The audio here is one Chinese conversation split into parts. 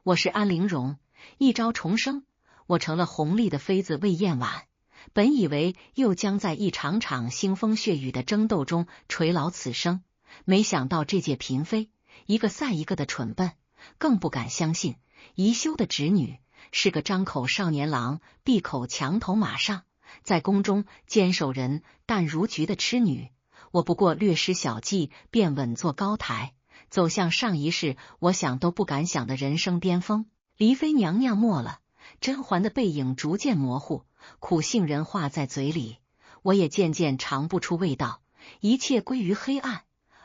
我是安陵容，一朝重生，我成了弘历的妃子魏燕婉。本以为又将在一场场腥风血雨的争斗中垂老此生，没想到这届嫔妃一个赛一个的蠢笨，更不敢相信宜修的侄女是个张口少年郎，闭口墙头马上，在宫中坚守人淡如菊的痴女。我不过略施小计，便稳坐高台，走向上一世我想都不敢想的人生巅峰。离妃娘娘没了，甄嬛的背影逐渐模糊，苦杏仁化在嘴里，我也渐渐尝不出味道，一切归于黑暗。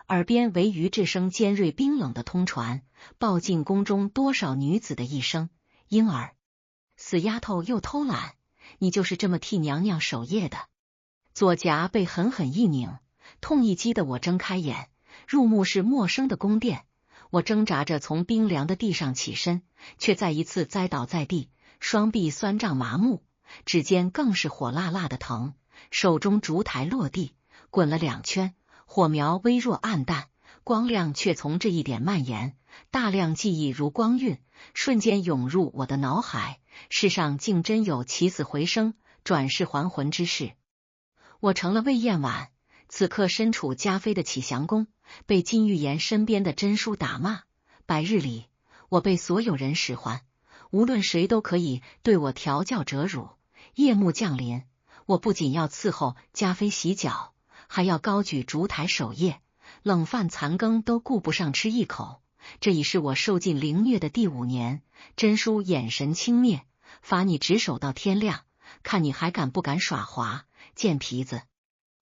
耳边唯余这声尖锐冰冷的通传，报尽宫中多少女子的一生：婴儿，死丫头又偷懒，你就是这么替娘娘守夜的。左颊被狠狠一拧，痛一击的我睁开眼，入目是陌生的宫殿。我挣扎着从冰凉的地上起身，却再一次栽倒在地，双臂酸胀麻木，指尖更是火辣辣的疼，手中烛台落地，滚了2圈，火苗微弱暗淡，光亮却从这一点蔓延，大量记忆如光晕，瞬间涌入我的脑海。世上竟真有起死回生、转世还魂之事。我成了魏燕婉，此刻身处嘉妃的启祥宫，被金玉妍身边的甄姝打骂。白日里，我被所有人使唤，无论谁都可以对我调教折辱。夜幕降临，我不仅要伺候嘉妃洗脚，还要高举烛台守夜，冷饭残羹都顾不上吃一口。这已是我受尽凌虐的第5年。甄姝眼神轻蔑，罚你值守到天亮，看你还敢不敢耍滑。贱皮子，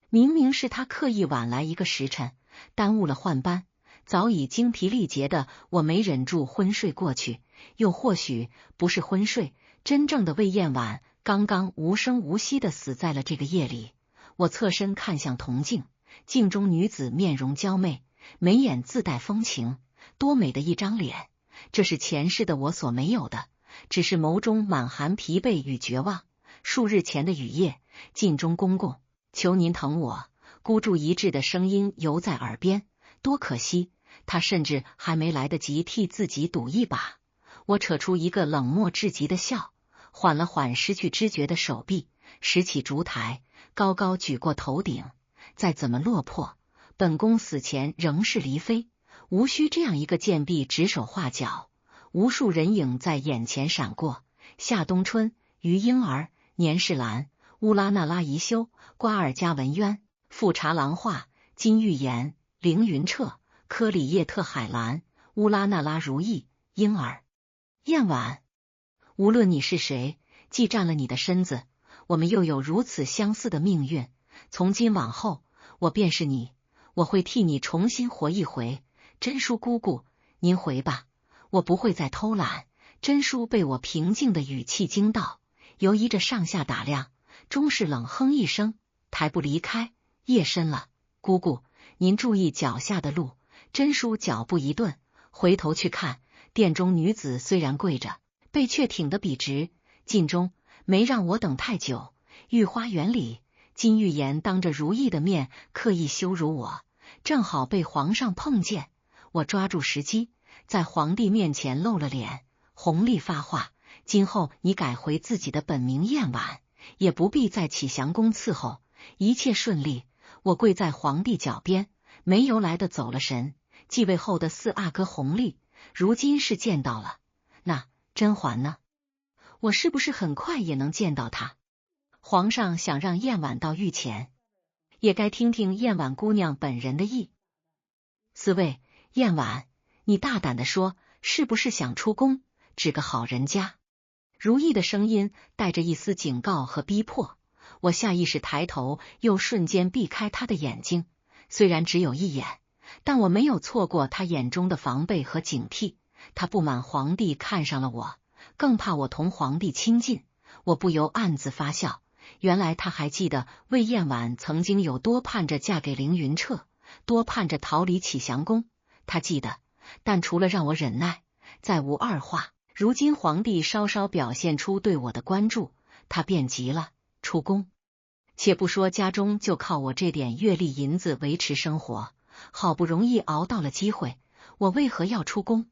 明明是他刻意晚来1个时辰，耽误了换班。早已精疲力竭的我没忍住昏睡过去，又或许不是昏睡，真正的魏燕婉刚刚无声无息地死在了这个夜里。我侧身看向铜镜，镜中女子面容娇媚，眉眼自带风情，多美的一张脸，这是前世的我所没有的，只是眸中满含疲惫与绝望。数日前的雨夜，镜中公公，求您疼我，孤注一掷的声音犹在耳边，多可惜，他甚至还没来得及替自己赌一把。我扯出一个冷漠至极的笑，缓了缓失去知觉的手臂，拾起烛台，高高举过头顶。再怎么落魄，本宫死前仍是离妃，无需这样一个贱婢指手画脚。无数人影在眼前闪过，夏冬春、于莺儿、年世兰、乌拉那拉宜修、瓜尔佳文渊、富察郎画、金玉妍、凌云彻、科里叶特海兰、乌拉那拉如意、莺儿、燕婉。无论你是谁，既占了你的身子，我们又有如此相似的命运。从今往后，我便是你，我会替你重新活一回。甄姝姑姑，您回吧，我不会再偷懒。甄姝被我平静的语气惊到，犹疑着上下打量，终是冷哼一声，抬步离开。夜深了，姑姑，您注意脚下的路。甄姝脚步一顿，回头去看，殿中女子虽然跪着，背却挺得笔直。镜中没让我等太久，御花园里，金玉妍当着如意的面刻意羞辱我，正好被皇上碰见。我抓住时机，在皇帝面前露了脸。弘历发话，今后你改回自己的本名燕婉，也不必在启祥宫伺候，一切顺利。我跪在皇帝脚边，没由来的走了神。继位后的4阿哥弘历，如今是见到了，那甄嬛呢？我是不是很快也能见到她？皇上想让燕婉到御前，也该听听燕婉姑娘本人的意。4位，燕婉，你大胆的说，是不是想出宫，指个好人家？如意的声音带着一丝警告和逼迫，我下意识抬头，又瞬间避开他的眼睛。虽然只有一眼，但我没有错过他眼中的防备和警惕。他不满皇帝看上了我，更怕我同皇帝亲近。我不由暗自发笑，原来他还记得魏燕婉曾经有多盼着嫁给凌云彻，多盼着逃离启祥宫。他记得，但除了让我忍耐，再无二话。如今皇帝稍稍表现出对我的关注，他便急了，出宫。且不说家中就靠我这点月例银子维持生活，好不容易熬到了机会，我为何要出宫？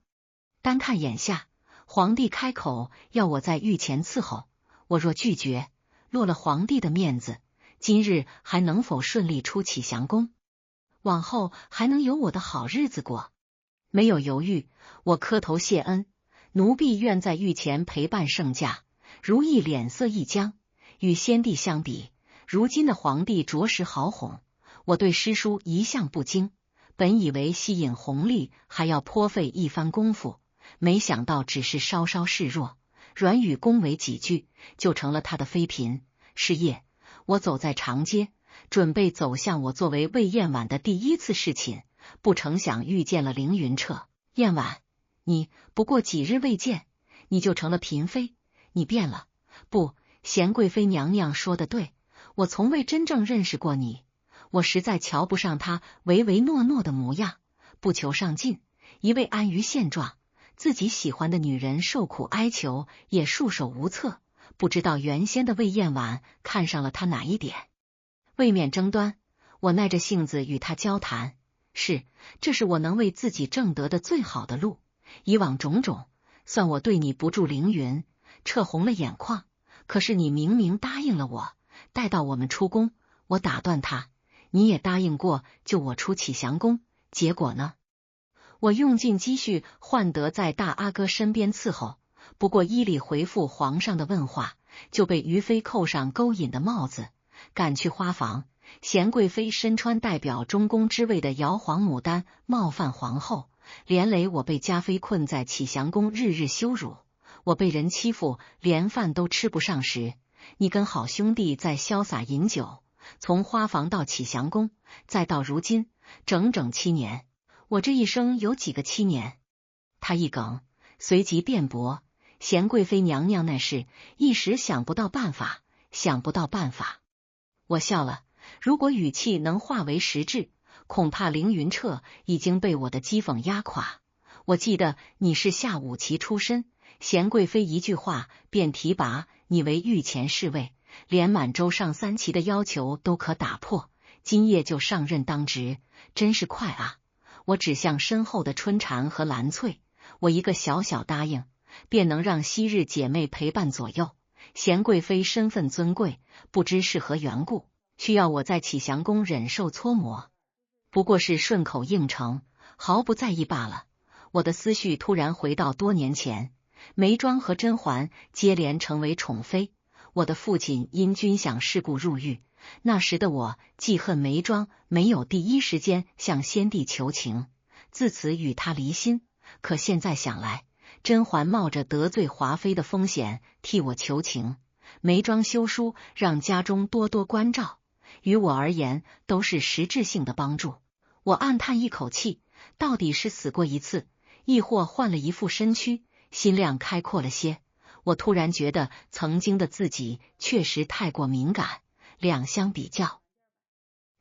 单看眼下，皇帝开口要我在御前伺候，我若拒绝，落了皇帝的面子，今日还能否顺利出启祥宫？往后还能有我的好日子过？没有犹豫，我磕头谢恩，奴婢愿在御前陪伴圣驾。如意脸色一僵，与先帝相比，如今的皇帝着实好哄。我对诗书一向不精，本以为吸引弘历还要颇费一番功夫，没想到只是稍稍示弱，软语恭维几句，就成了他的妃嫔。是夜，我走在长街，准备走向我作为魏燕婉的第一次侍寝，不成想遇见了凌云彻。燕婉，你不过几日未见，你就成了嫔妃？你变了。不，贤贵妃娘娘说的对，我从未真正认识过你，我实在瞧不上他唯唯诺诺的模样，不求上进，一味安于现状，自己喜欢的女人受苦哀求也束手无策，不知道原先的魏燕婉看上了他哪一点。未免争端，我耐着性子与他交谈。这是我能为自己挣得的最好的路。以往种种，算我对你不住凌云，彻红了眼眶。可是你明明答应了我，待到我们出宫，我打断他，你也答应过救我出启祥宫，结果呢？我用尽积蓄换得在大阿哥身边伺候，不过依礼回复皇上的问话，就被于妃扣上勾引的帽子，赶去花房。贤贵妃身穿代表中宫之位的摇黄牡丹，冒犯皇后，连累我被嘉妃困在启祥宫，日日羞辱。我被人欺负，连饭都吃不上时，你跟好兄弟在潇洒饮酒，从花房到启祥宫，再到如今，整整7年。我这一生有几个7年？他一梗，随即辩驳：贤贵妃娘娘那事，一时想不到办法，想不到办法。我笑了，如果语气能化为实质，恐怕凌云彻已经被我的讥讽压垮。我记得你是下五旗出身，贤贵妃一句话便提拔你为御前侍卫，连满洲上3旗的要求都可打破，今夜就上任当值，真是快啊！我指向身后的春蝉和兰翠，我一个小小答应，便能让昔日姐妹陪伴左右。贤贵妃身份尊贵，不知是何缘故，需要我在启祥宫忍受搓磨，不过是顺口应承，毫不在意罢了。我的思绪突然回到多年前，眉庄和甄嬛接连成为宠妃，我的父亲因军饷事故入狱，那时的我记恨眉庄没有第一时间向先帝求情，自此与他离心。可现在想来，甄嬛冒着得罪华妃的风险替我求情，眉庄修书让家中多多关照，于我而言都是实质性的帮助。我暗叹一口气，到底是死过一次，亦或换了一副身躯，心量开阔了些。我突然觉得曾经的自己确实太过敏感，两相比较，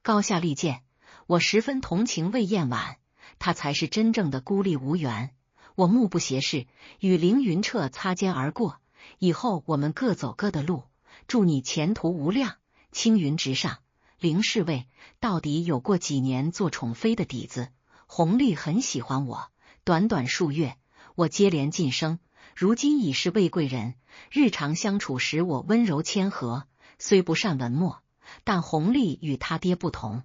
高下立见。我十分同情魏燕婉，她才是真正的孤立无援。我目不斜视，与凌云彻擦肩而过，以后我们各走各的路，祝你前途无量，青云直上。凌侍卫到底有过几年做宠妃的底子，弘历很喜欢我，短短数月，我接连晋升，如今已是魏贵人。日常相处时我温柔谦和，虽不善文墨，但弘历与他爹不同，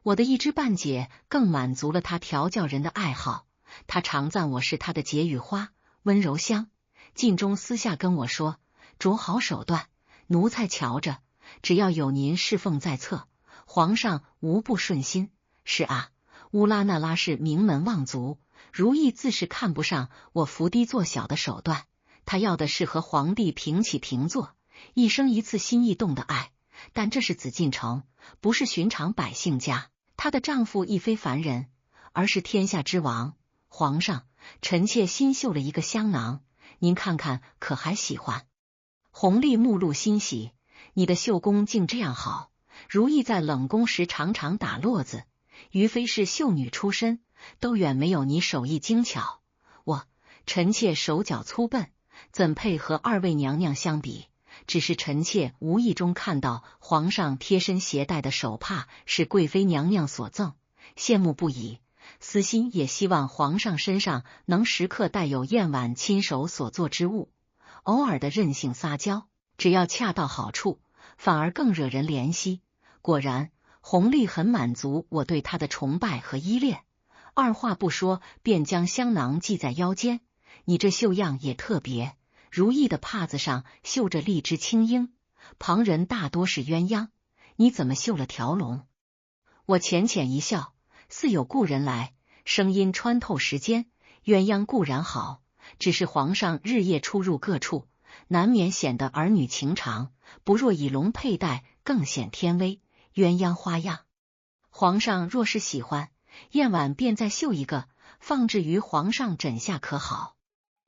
我的一知半解更满足了他调教人的爱好。他常赞我是他的解语花，温柔乡。尽中私下跟我说，着好手段，奴才瞧着，只要有您侍奉在侧，皇上无不顺心。是啊，乌拉那拉是名门望族，如意自是看不上我伏低做小的手段，他要的是和皇帝平起平坐，一生一次心意动的爱。但这是紫禁城，不是寻常百姓家，她的丈夫亦非凡人，而是天下之王。皇上，臣妾新绣了一个香囊，您看看可还喜欢？弘历目露欣喜，你的绣工竟这样好。如意在冷宫时常常打络子，于妃是绣女出身，都远没有你手艺精巧。臣妾手脚粗笨，怎配和2位娘娘相比？只是臣妾无意中看到皇上贴身携带的手帕是贵妃娘娘所赠，羡慕不已。私心也希望皇上身上能时刻带有燕婉亲手所做之物，偶尔的任性撒娇，只要恰到好处，反而更惹人怜惜。果然，弘历很满足我对他的崇拜和依恋，二话不说便将香囊系在腰间。你这绣样也特别，如意的帕子上绣着荔枝青鹰，旁人大多是鸳鸯，你怎么绣了条龙？我浅浅一笑，似有故人来，声音穿透时间。鸳鸯固然好，只是皇上日夜出入各处，难免显得儿女情长，不若以龙佩戴，更显天威。鸳鸯花样，皇上若是喜欢，燕婉便再绣一个，放置于皇上枕下可好？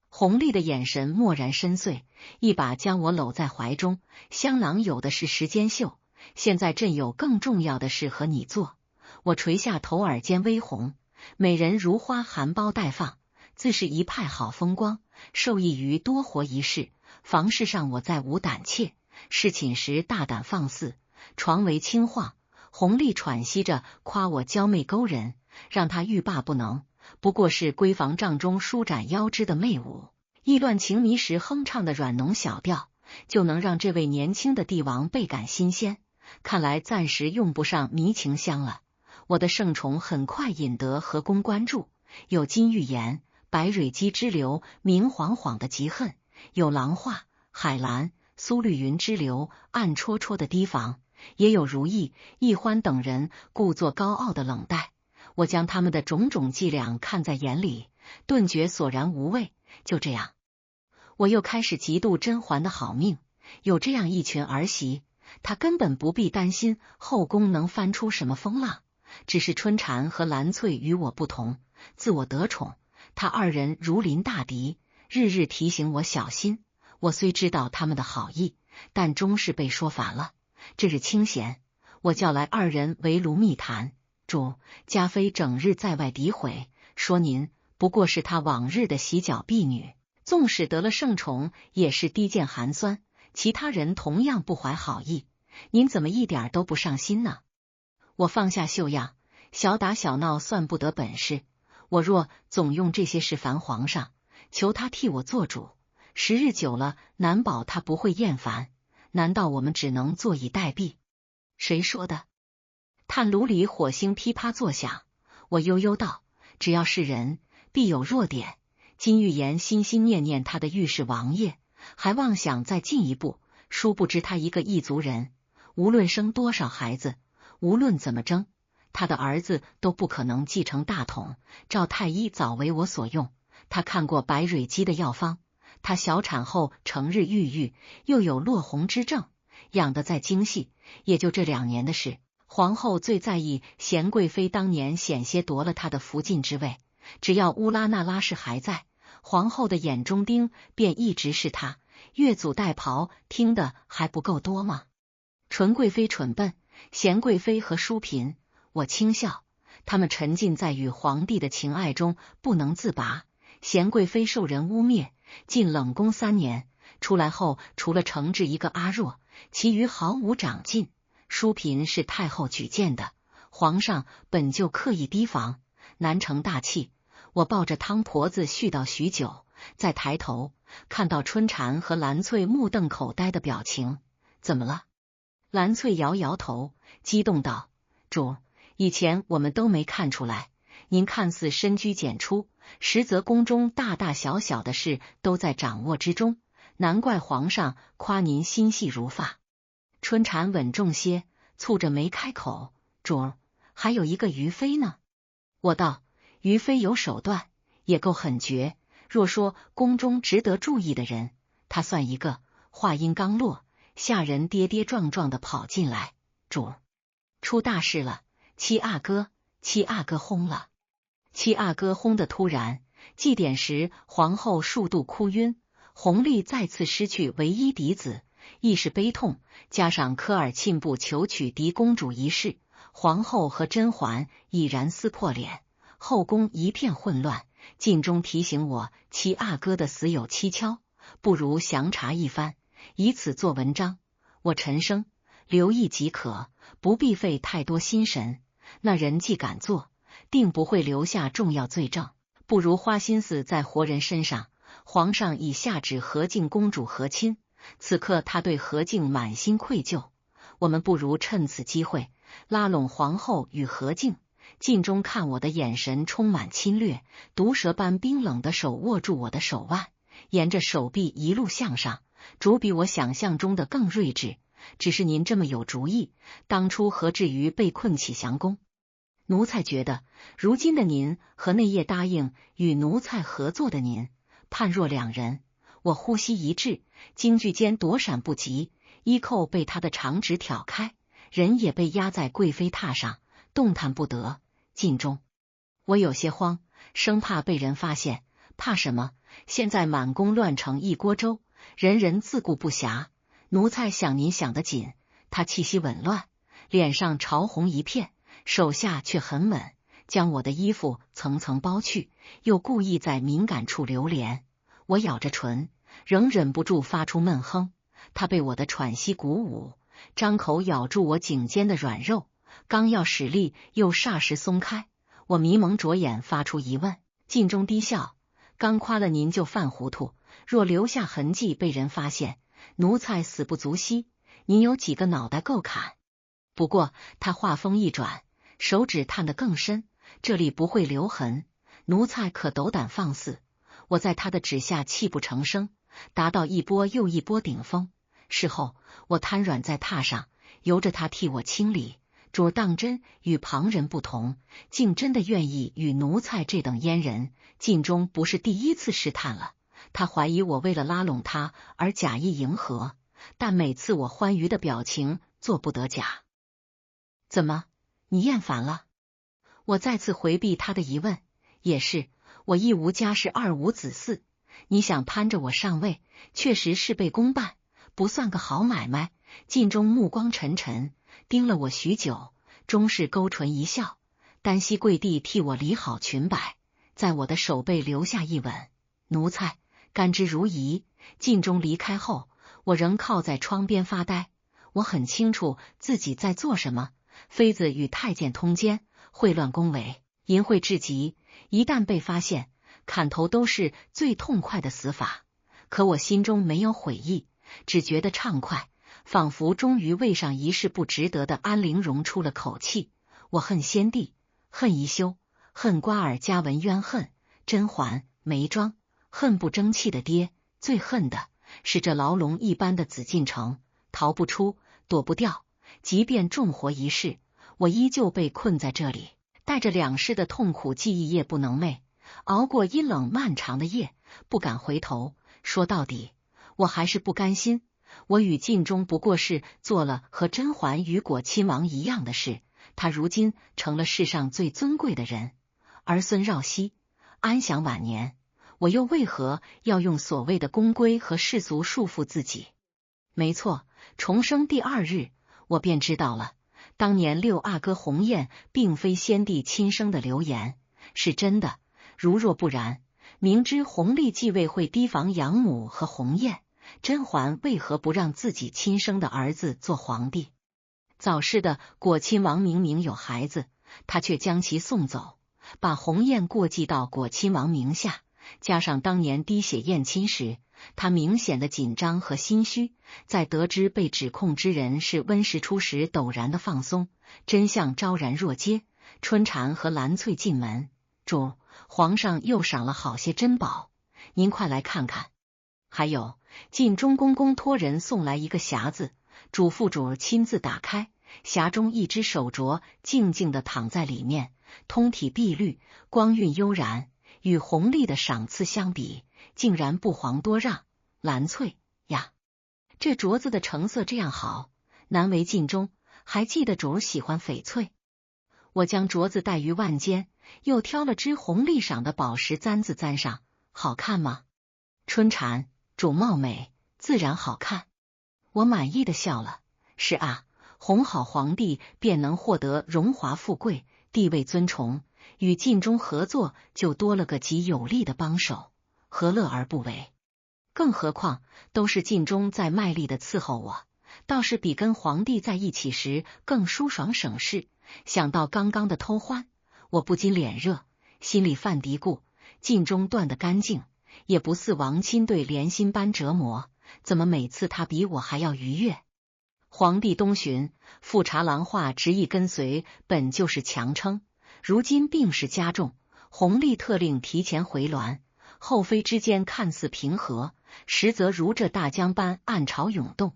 弘历的眼神蓦然深邃，一把将我搂在怀中。香囊有的是时间绣，现在朕有更重要的事和你做。我垂下头，耳尖微红，美人如花，含苞待放，自是一派好风光。受益于多活一世，房事上我再无胆怯，侍寝时大胆放肆，床围轻晃。弘历喘息着夸我娇媚勾人，让他欲罢不能。不过是闺房帐中舒展腰肢的媚舞，意乱情迷时哼唱的软浓小调，就能让这位年轻的帝王倍感新鲜。看来暂时用不上迷情香了。我的圣宠很快引得河宫关注，有金玉颜、白蕊姬之流，明晃晃的极恨；有郎画、海兰、苏绿云之流，暗戳戳的提防；也有如意、易欢等人故作高傲的冷待。我将他们的种种伎俩看在眼里，顿觉索然无味。就这样，我又开始嫉妒甄嬛的好命，有这样一群儿媳，她根本不必担心后宫能翻出什么风浪。只是春蝉和兰翠与我不同，自我得宠，他二人如临大敌，日日提醒我小心。我虽知道他们的好意，但终是被说烦了。这日清闲，我叫来二人围炉密谈。主嘉妃整日在外诋毁，说您不过是她往日的洗脚婢女，纵使得了圣宠，也是低贱寒酸，其他人同样不怀好意，您怎么一点都不上心呢？我放下绣样，小打小闹算不得本事。我若总用这些事烦皇上，求他替我做主，时日久了，难保他不会厌烦。难道我们只能坐以待毙？谁说的？炭炉里火星噼啪作响，我悠悠道：只要是人，必有弱点。金玉颜心心念念他的御史王爷，还妄想再进一步，殊不知他一个异族人，无论生多少孩子，无论怎么争，他的儿子都不可能继承大统。赵太医早为我所用，他看过白蕊姬的药方，他小产后成日郁郁，又有落红之症，养得再精细，也就这2年的事。皇后最在意贤贵妃当年险些夺了她的福晋之位，只要乌拉那拉氏还在，皇后的眼中钉便一直是她。越俎代庖，听得还不够多吗？纯贵妃蠢笨，贤贵妃和淑嫔，我轻笑，他们沉浸在与皇帝的情爱中不能自拔。贤贵妃受人污蔑，进冷宫3年，出来后除了惩治一个阿若，其余毫无长进。淑嫔是太后举荐的，皇上本就刻意提防，难成大器。我抱着汤婆子絮叨许久，再抬头看到春蝉和兰翠目瞪口呆的表情。怎么了？兰翠摇摇头，激动道：主，以前我们都没看出来，您看似深居简出，实则宫中大大小小的事都在掌握之中，难怪皇上夸您心细如发。春蝉稳重些，蹙着眉开口：主儿，还有一个于妃呢。我道：于妃有手段，也够狠绝。若说宫中值得注意的人，她算一个。话音刚落，下人跌跌撞撞的跑进来：主儿，出大事了，七阿哥轰了。七阿哥轰得突然，祭典时皇后数度哭晕，弘历再次失去唯一嫡子，亦是悲痛，加上科尔沁部求娶嫡公主一事，皇后和甄嬛已然撕破脸，后宫一片混乱。晋中提醒我，七阿哥的死有蹊跷，不如详查一番，以此做文章。我沉声：留意即可，不必费太多心神。那人既敢做，定不会留下重要罪证，不如花心思在活人身上。皇上已下旨和敬公主和亲，此刻他对和敬满心愧疚，我们不如趁此机会拉拢皇后与和敬。晋中看我的眼神充满侵略，毒蛇般冰冷的手握住我的手腕，沿着手臂一路向上，主比我想象中的更睿智。只是您这么有主意，当初何至于被困启祥宫？奴才觉得，如今的您和那夜答应与奴才合作的您，判若两人。我呼吸一滞，惊惧间躲闪不及，衣扣被他的长指挑开，人也被压在贵妃榻上，动弹不得。晋中，我有些慌，生怕被人发现。怕什么？现在满宫乱成一锅粥，人人自顾不暇。奴才想您想得紧。他气息紊乱，脸上潮红一片，手下却很稳，将我的衣服层层剥去，又故意在敏感处留连。我咬着唇，仍忍不住发出闷哼。他被我的喘息鼓舞，张口咬住我颈间的软肉，刚要使力，又霎时松开。我迷蒙着眼，发出疑问。晋中低笑，刚夸了您就犯糊涂，若留下痕迹被人发现，奴才死不足惜。您有几个脑袋够砍？不过他话锋一转，手指探得更深，这里不会留痕，奴才可斗胆放肆。我在他的指下泣不成声，达到一波又一波顶峰。事后我瘫软在榻上，由着他替我清理。主当真与旁人不同，竟真的愿意与奴才这等阉人。晋中不是第一次试探了，他怀疑我为了拉拢他而假意迎合，但每次我欢愉的表情做不得假。怎么，你厌烦了？我再次回避他的疑问。也是，我一无家室，二无子嗣，你想攀着我上位，确实事倍功半，不算个好买卖。晋中目光沉沉，盯了我许久，终是勾唇一笑，单膝跪地替我理好裙摆，在我的手背留下一吻。奴才甘之如饴。晋中离开后，我仍靠在窗边发呆。我很清楚自己在做什么。妃子与太监通奸，秽乱宫闱，淫秽至极，一旦被发现，砍头都是最痛快的死法。可我心中没有悔意，只觉得畅快，仿佛终于为上一世不值得的安陵容出了口气。我恨先帝，恨宜修，恨瓜尔佳闻冤恨甄嬛、眉庄，恨不争气的爹，最恨的是这牢笼一般的紫禁城，逃不出，躲不掉。即便重活一世，我依旧被困在这里，带着两世的痛苦记忆，夜不能寐，熬过阴冷漫长的夜，不敢回头。说到底，我还是不甘心。我与晋中不过是做了和甄嬛与果亲王一样的事，他如今成了世上最尊贵的人，儿孙绕膝，安享晚年，我又为何要用所谓的宫规和世俗束缚自己？没错，重生第二日，我便知道了，当年六阿哥鸿雁并非先帝亲生的流言，是真的。如若不然，明知弘历继位会提防养母和鸿雁，甄嬛为何不让自己亲生的儿子做皇帝？早逝的果亲王明明有孩子，他却将其送走，把鸿雁过继到果亲王名下，加上当年滴血验亲时，他明显的紧张和心虚，在得知被指控之人是温实初时陡然的放松，真相昭然若揭。春蝉和兰翠进门，主，皇上又赏了好些珍宝，您快来看看。还有，晋中公公托人送来一个匣子，主父主亲自打开，匣中一只手镯静静地躺在里面，通体碧绿，光晕悠然，与弘历的赏赐相比，竟然不遑多让。蓝翠呀，这镯子的成色这样好，难为晋中还记得主喜欢翡翠。我将镯子戴于腕间，又挑了只弘历赏的宝石簪子簪上，好看吗？春蝉，主貌美，自然好看。我满意的笑了。是啊，哄好皇帝便能获得荣华富贵，地位尊崇，与晋中合作就多了个极有力的帮手，何乐而不为？更何况都是晋中在卖力的伺候我，倒是比跟皇帝在一起时更舒爽省事。想到刚刚的偷欢，我不禁脸热，心里犯嘀咕：晋中断得干净，也不似王钦对连心般折磨，怎么每次他比我还要愉悦？皇帝东巡，富察郎画执意跟随，本就是强撑，如今病势加重，弘历特令提前回銮，后妃之间看似平和，实则如这大江般暗潮涌动。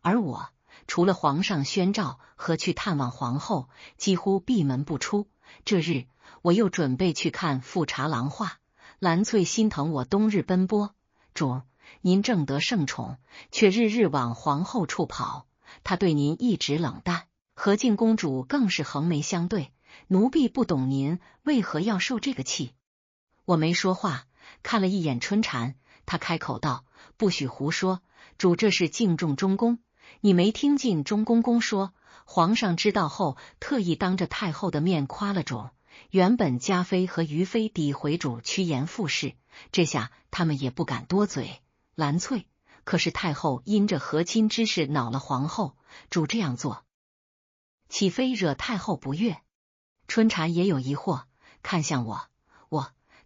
而我除了皇上宣召和去探望皇后，几乎闭门不出。这日我又准备去看富察郎画，兰翠心疼我冬日奔波，主您正得圣宠，却日日往皇后处跑，她对您一直冷淡，和敬公主更是横眉相对，奴婢不懂您为何要受这个气。我没说话，看了一眼春蝉，她开口道：不许胡说，主这是敬重中宫，你没听进中公公说，皇上知道后特意当着太后的面夸了主，原本嘉妃和余妃诋毁主趋炎附势，这下他们也不敢多嘴。兰翠，可是太后因着和亲之事恼了皇后，主这样做岂非惹太后不悦？春蝉也有疑惑，看向我，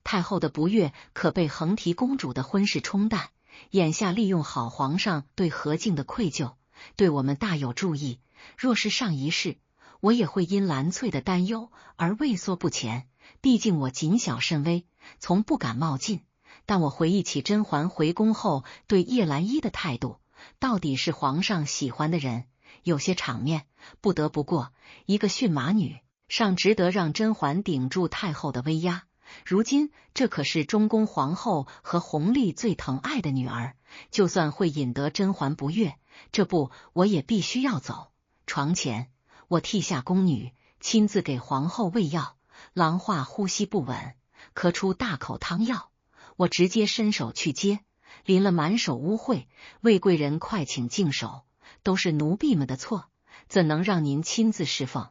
太后的不悦可被横提公主的婚事冲淡，眼下利用好皇上对和敬的愧疚，对我们大有注意，若是上一世，我也会因兰翠的担忧而畏缩不前，毕竟我谨小慎微，从不敢冒进。但我回忆起甄嬛回宫后对叶澜依的态度，到底是皇上喜欢的人，有些场面不得不过，一个驯马女尚值得让甄嬛顶住太后的威压，如今这可是中宫皇后和弘历最疼爱的女儿，就算会引得甄嬛不悦，这步我也必须要走。床前我替下宫女亲自给皇后喂药，郎画呼吸不稳，咳出大口汤药，我直接伸手去接，淋了满手污秽，魏贵人快请净手，都是奴婢们的错，怎能让您亲自侍奉？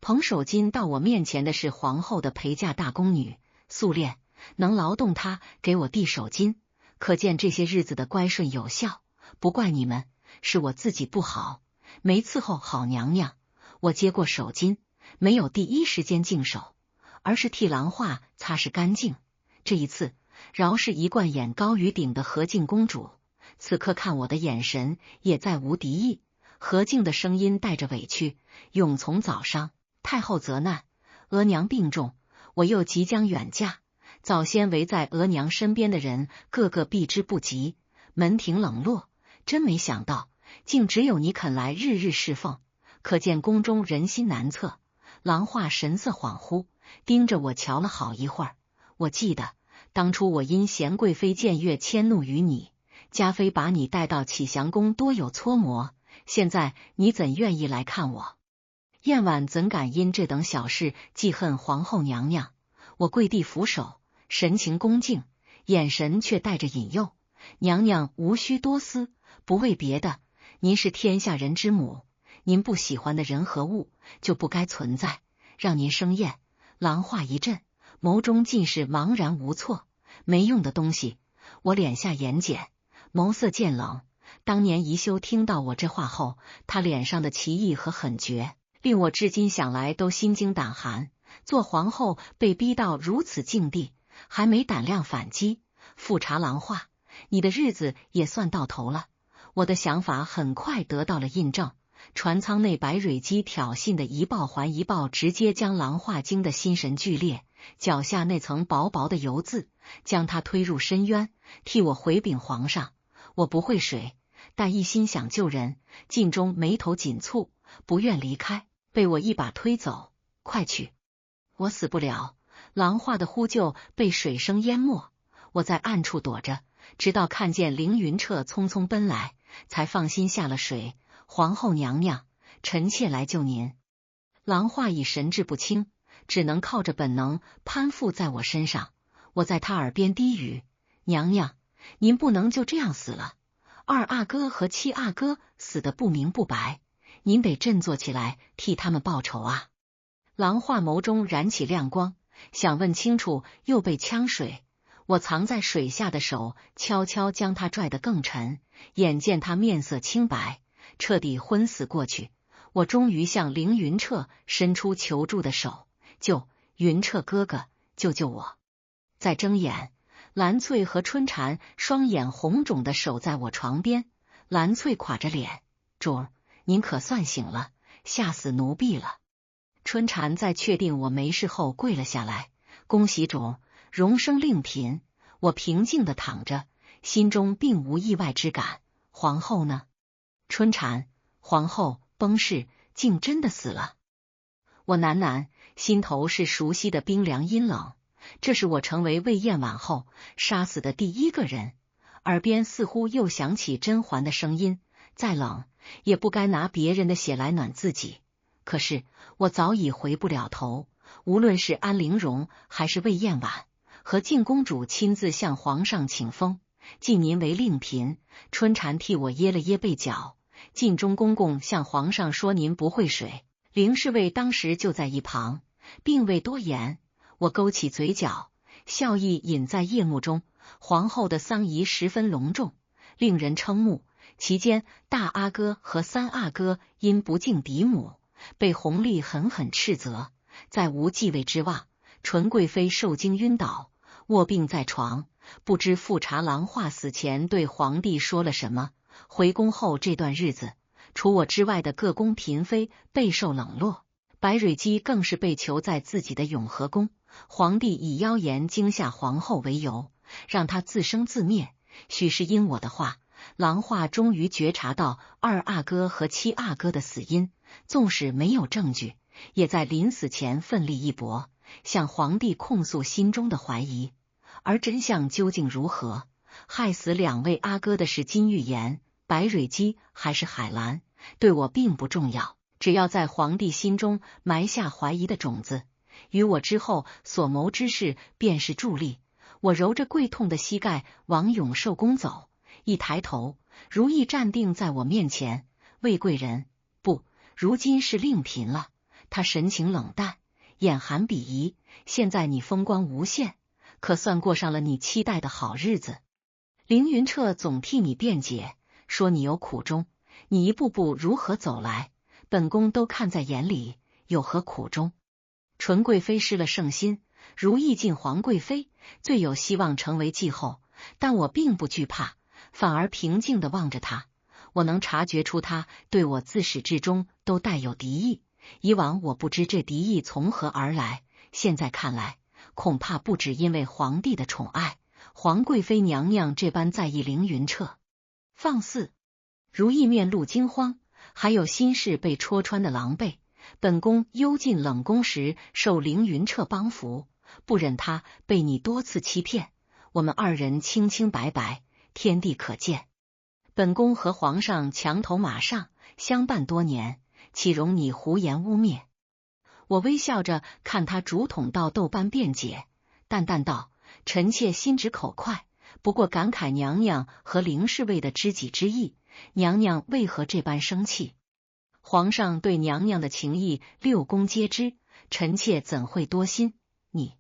捧手巾到我面前的是皇后的陪嫁大宫女素练，能劳动她给我递手巾，可见这些日子的乖顺有效。不怪你们，是我自己不好，没伺候好娘娘。我接过手巾，没有第一时间净手，而是替郎画擦拭干净。这一次饶是一贯眼高于顶的和敬公主，此刻看我的眼神也再无敌意。和敬的声音带着委屈：永从早上太后责难，额娘病重，我又即将远嫁，早先围在额娘身边的人个个避之不及，门庭冷落，真没想到竟只有你肯来日日侍奉，可见宫中人心难测。郎画神色恍惚，盯着我瞧了好一会儿。我记得当初我因贤贵妃僭越迁怒于你，嘉妃把你带到启祥宫多有搓磨，现在你怎愿意来看我？燕婉怎敢因这等小事记恨皇后娘娘？我跪地俯首，神情恭敬，眼神却带着引诱。娘娘无需多思，不为别的，您是天下人之母，您不喜欢的人和物就不该存在，让您生厌。郎画一震，眸中尽是茫然无措。没用的东西！我敛下眼睑，眸色渐冷。当年宜修听到我这话后，他脸上的奇异和狠绝，令我至今想来都心惊胆寒。做皇后被逼到如此境地，还没胆量反击，富察郎画，你的日子也算到头了。我的想法很快得到了印证。船舱内白蕊姬挑衅的一报还一报，直接将郎画惊得心神俱裂，脚下那层薄薄的油渍将他推入深渊，替我回禀皇上。我不会水，但一心想救人，晋中眉头紧蹙，不愿离开，被我一把推走。快去！我死不了！郎画的呼救被水声淹没，我在暗处躲着，直到看见凌云彻匆匆奔来，才放心下了水。皇后娘娘，臣妾来救您。郎画已神志不清，只能靠着本能攀附在我身上。我在他耳边低语：娘娘，您不能就这样死了，二阿哥和七阿哥死得不明不白，您得振作起来替他们报仇啊！郎画眸中燃起亮光，想问清楚，又被呛水。我藏在水下的手悄悄将他拽得更沉，眼见他面色清白，彻底昏死过去，我终于向凌云彻伸出求助的手：救云彻哥哥，救救我！再睁眼，蓝翠和春蝉双眼红肿的守在我床边。蓝翠垮着脸，主儿，您可算醒了，吓死奴婢了。春蝉在确定我没事后跪了下来，恭喜主儿，荣升令嫔。我平静的躺着，心中并无意外之感。皇后呢？春蝉，皇后崩逝，竟真的死了。我喃喃，心头是熟悉的冰凉阴冷。这是我成为魏嬿婉后杀死的第一个人。耳边似乎又响起甄嬛的声音：再冷也不该拿别人的血来暖自己。可是我早已回不了头，无论是安陵容还是魏嬿婉，和靖公主亲自向皇上请封，晋您为令嫔。春蝉替我掖了掖被角。晋中公公向皇上说您不会水，凌侍卫当时就在一旁，并未多言。我勾起嘴角，笑意隐在夜幕中。皇后的丧仪十分隆重，令人瞠目。其间，大阿哥和三阿哥因不敬嫡母，被弘历狠狠斥责。在无继位之望，纯贵妃受惊晕倒，卧病在床。不知富察郎华死前对皇帝说了什么。回宫后这段日子，除我之外的各宫嫔妃备受冷落，白蕊姬更是被囚在自己的永和宫。皇帝以妖言惊吓皇后为由，让她自生自灭。许是因我的话，郎华终于觉察到二阿哥和七阿哥的死因，纵使没有证据，也在临死前奋力一搏，向皇帝控诉心中的怀疑。而真相究竟如何？害死两位阿哥的是金玉妍、白蕊姬还是海兰，对我并不重要，只要在皇帝心中埋下怀疑的种子，于我之后所谋之事便是助力。我揉着跪痛的膝盖往永寿宫走，一抬头，如意站定在我面前。魏贵人，不，如今是令嫔了。她神情冷淡，眼含鄙夷。现在你风光无限，可算过上了你期待的好日子。凌云彻总替你辩解，说你有苦衷，你一步步如何走来，本宫都看在眼里，有何苦衷？纯贵妃失了圣心，如意晋皇贵妃最有希望成为继后，但我并不惧怕，反而平静地望着她。我能察觉出她对我自始至终都带有敌意，以往我不知这敌意从何而来，现在看来，恐怕不只因为皇帝的宠爱，皇贵妃娘娘这般在意凌云彻。放肆！如意面露惊慌，还有心事被戳穿的狼狈。本宫幽禁冷宫时受凌云彻帮扶，不忍他被你多次欺骗，我们二人清清白白，天地可见。本宫和皇上墙头马上，相伴多年，岂容你胡言污蔑？我微笑着看他竹筒倒豆般辩解，淡淡道：臣妾心直口快，不过感慨娘娘和凌侍卫的知己之意，娘娘为何这般生气？皇上对娘娘的情意六宫皆知，臣妾怎会多心？你……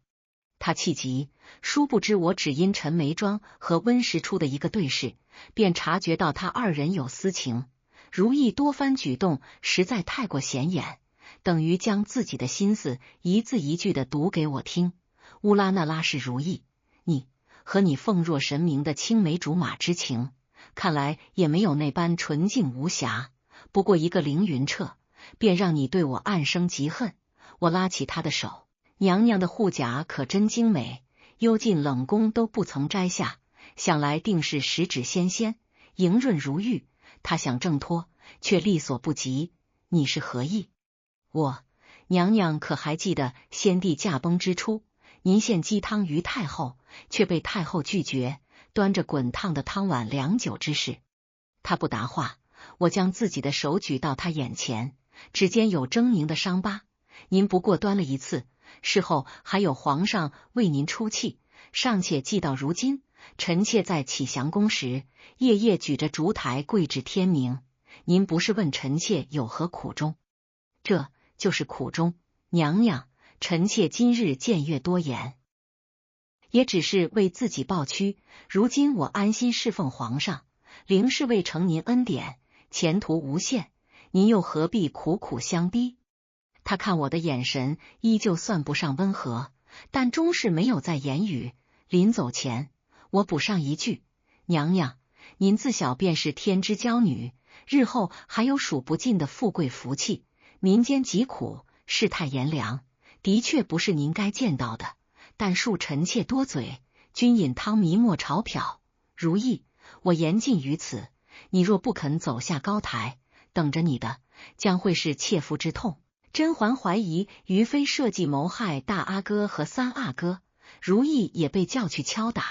他气急，殊不知我只因陈眉庄和温实初的一个对视，便察觉到他二人有私情。如意多番举动实在太过显眼，等于将自己的心思一字一句的读给我听。乌拉那拉是如意，你和你奉若神明的青梅竹马之情，看来也没有那般纯净无瑕。不过一个凌云彻，便让你对我暗生嫉恨。我拉起他的手，娘娘的护甲可真精美，幽禁冷宫都不曾摘下，想来定是十指纤纤，莹润如玉。他想挣脱，却力所不及。你是何意？娘娘可还记得先帝驾崩之初，您献鸡汤于太后，却被太后拒绝，端着滚烫的汤碗良久之事。他不答话，我将自己的手举到他眼前，指尖有狰狞的伤疤。您不过端了一次，事后还有皇上为您出气，尚且记到如今。臣妾在启祥宫时，夜夜举着烛台跪至天明。您不是问臣妾有何苦衷？这就是苦衷，娘娘。臣妾今日僭越多言，也只是为自己抱屈。如今我安心侍奉皇上，凌侍卫承您恩典，前途无限，您又何必苦苦相逼？他看我的眼神依旧算不上温和，但终是没有再言语。临走前，我补上一句：“娘娘，您自小便是天之娇女，日后还有数不尽的富贵福气。民间疾苦，世态炎凉，的确不是您该见到的。但恕臣妾多嘴，君饮汤迷莫潮漂。如意，我言尽于此。你若不肯走下高台，等着你的将会是切肤之痛。”甄嬛怀疑于妃设计谋害大阿哥和三阿哥，如意也被叫去敲打。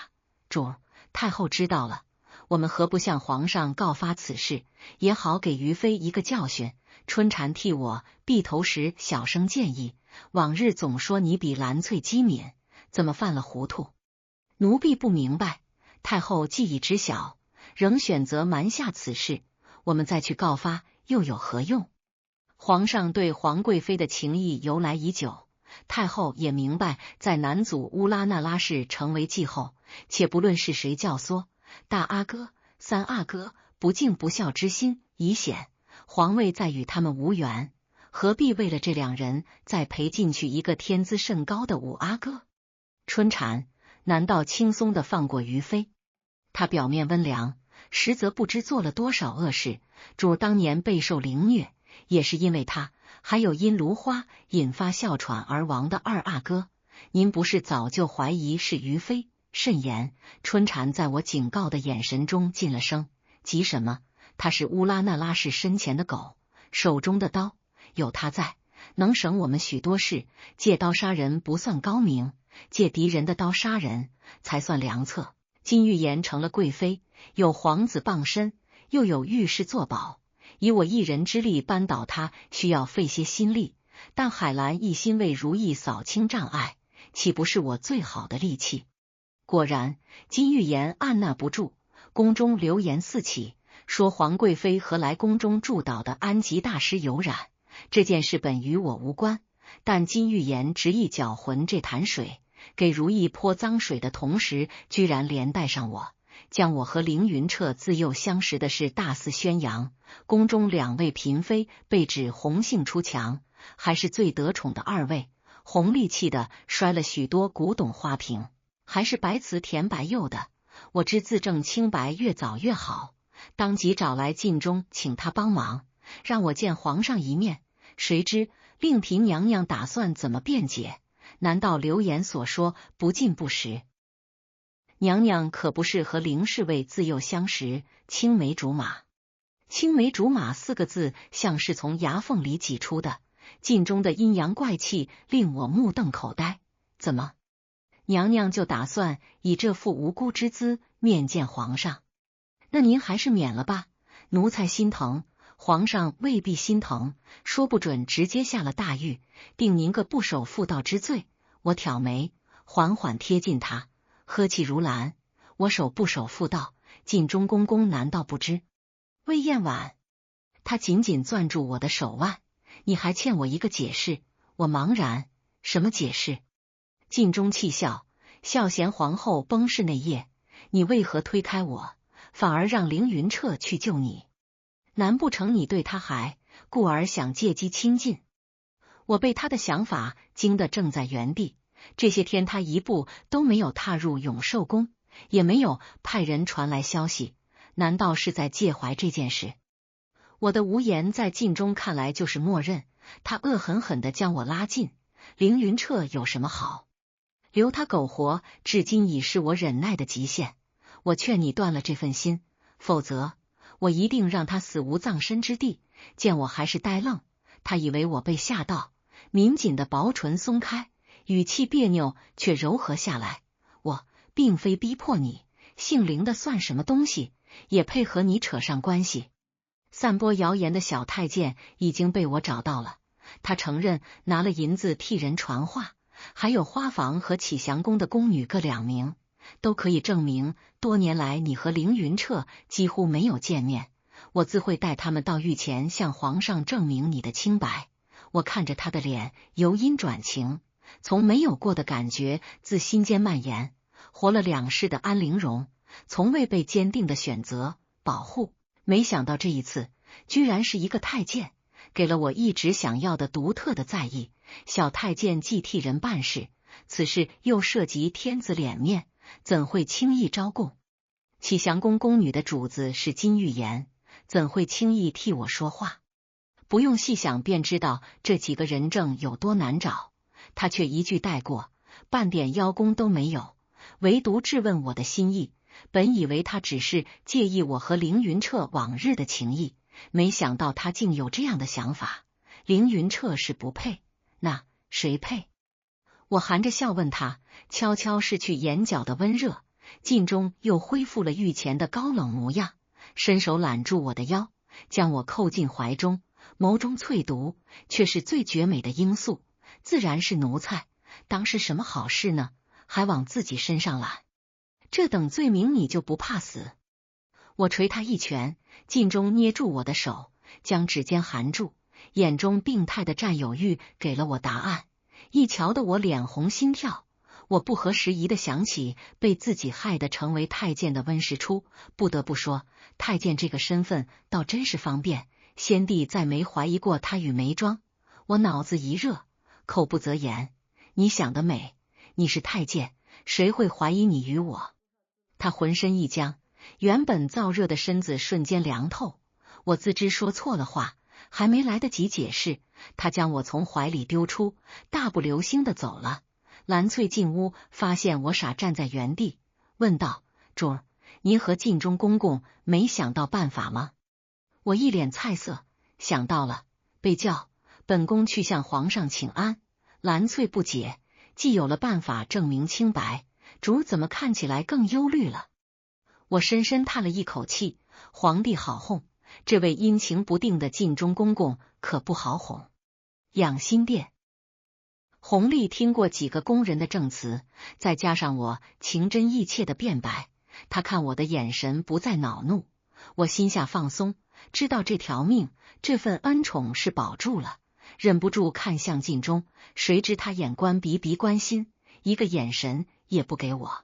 主，太后知道了，我们何不向皇上告发此事，也好给于妃一个教训。春蝉替我避头时小声建议，往日总说你比兰翠机敏，怎么犯了糊涂？奴婢不明白，太后既已知晓，仍选择瞒下此事，我们再去告发又有何用？皇上对皇贵妃的情谊由来已久，太后也明白，在南祖乌拉那拉氏成为继后，且不论是谁教唆，大阿哥、三阿哥不敬不孝之心已显，皇位再与他们无缘，何必为了这两人再赔进去一个天资甚高的五阿哥？春蝉难道轻松地放过于妃？他表面温良，实则不知做了多少恶事。主当年备受凌虐，也是因为他，还有因芦花引发哮喘而亡的二阿哥。您不是早就怀疑是于妃？慎言。春蝉在我警告的眼神中噤了声。急什么？他是乌拉那拉氏身前的狗，手中的刀有他在，能省我们许多事。借刀杀人不算高明，借敌人的刀杀人才算良策。金玉妍成了贵妃，有皇子傍身，又有御史作保，以我一人之力扳倒他，需要费些心力。但海兰一心为如意扫清障碍，岂不是我最好的利器？果然，金玉妍按捺不住，宫中流言四起，说皇贵妃和来宫中祝祷的安吉大师有染。这件事本与我无关，但金玉妍执意搅浑这潭水，给如意泼脏水的同时，居然连带上我，将我和凌云彻自幼相识的事大肆宣扬。宫中两位嫔妃被指红杏出墙，还是最得宠的二位，红力气的摔了许多古董花瓶，还是白瓷填白釉的。我知自证清白越早越好，当即找来晋中请他帮忙，让我见皇上一面。谁知令嫔娘娘打算怎么辩解？难道流言所说不尽不实？娘娘可不是和凌侍卫自幼相识，青梅竹马。青梅竹马四个字像是从牙缝里挤出的，晋中的阴阳怪气令我目瞪口呆。怎么，娘娘就打算以这副无辜之姿面见皇上？那您还是免了吧，奴才心疼。皇上未必心疼，说不准直接下了大狱，定您个不守妇道之罪。我挑眉，缓缓贴近他，呵气如兰。我不守妇道，晋中公公难道不知？魏燕婉，他紧紧攥住我的手腕。你还欠我一个解释。我茫然，什么解释？晋中气笑，孝贤皇后崩逝那夜，你为何推开我，反而让凌云彻去救你？难不成你对他还故而想借机亲近？我被他的想法惊得怔在原地。这些天他一步都没有踏入永寿宫，也没有派人传来消息，难道是在介怀这件事？我的无言在晋中看来就是默认，他恶狠狠地将我拉近。凌云彻有什么好？留他苟活，至今已是我忍耐的极限。我劝你断了这份心，否则我一定让他死无葬身之地。见我还是呆愣，他以为我被吓到，抿紧的薄唇松开，语气别扭却柔和下来。我并非逼迫你，姓凌的算什么东西，也配和你扯上关系？散播谣言的小太监已经被我找到了，他承认拿了银子替人传话，还有花房和启祥宫的宫女各2名，都可以证明多年来你和凌云彻几乎没有见面。我自会带他们到御前向皇上证明你的清白。我看着他的脸由阴转晴，从没有过的感觉自心间蔓延。活了2世的安陵容，从未被坚定的选择保护，没想到这一次居然是一个太监，给了我一直想要的独特的在意。小太监既替人办事，此事又涉及天子脸面，怎会轻易招供？启祥宫宫女的主子是金玉妍，怎会轻易替我说话？不用细想便知道这几个人证有多难找，他却一句带过，半点邀功都没有，唯独质问我的心意。本以为他只是介意我和凌云彻往日的情谊，没想到他竟有这样的想法。凌云彻是不配，那谁配？我含着笑问他，悄悄拭去眼角的温热，靳中又恢复了御前的高冷模样，伸手揽住我的腰，将我扣进怀中，眸中淬毒，却是最绝美的罂粟，自然是奴才，当是什么好事呢？还往自己身上揽，这等罪名你就不怕死？我捶他一拳，靳中捏住我的手，将指尖含住，眼中病态的占有欲给了我答案。一瞧得我脸红心跳，我不合时宜的想起被自己害得成为太监的温实初，不得不说，太监这个身份倒真是方便，先帝再没怀疑过他与眉庄。我脑子一热，口不择言，你想得美，你是太监，谁会怀疑你与我？他浑身一僵，原本燥热的身子瞬间凉透。我自知说错了话，还没来得及解释，他将我从怀里丢出，大步流星的走了。蓝翠进屋，发现我傻站在原地，问道：“主儿，您和晋中公公没想到办法吗？”我一脸菜色，想到了，被叫本宫去向皇上请安。蓝翠不解，既有了办法证明清白，主儿怎么看起来更忧虑了？我深深叹了一口气，皇帝好哄，这位阴晴不定的晋中公公可不好哄。养心殿，弘历听过几个宫人的证词，再加上我情真意切的辩白，他看我的眼神不再恼怒，我心下放松，知道这条命，这份恩宠是保住了，忍不住看向晋中，谁知他眼观鼻，鼻观心，一个眼神也不给我。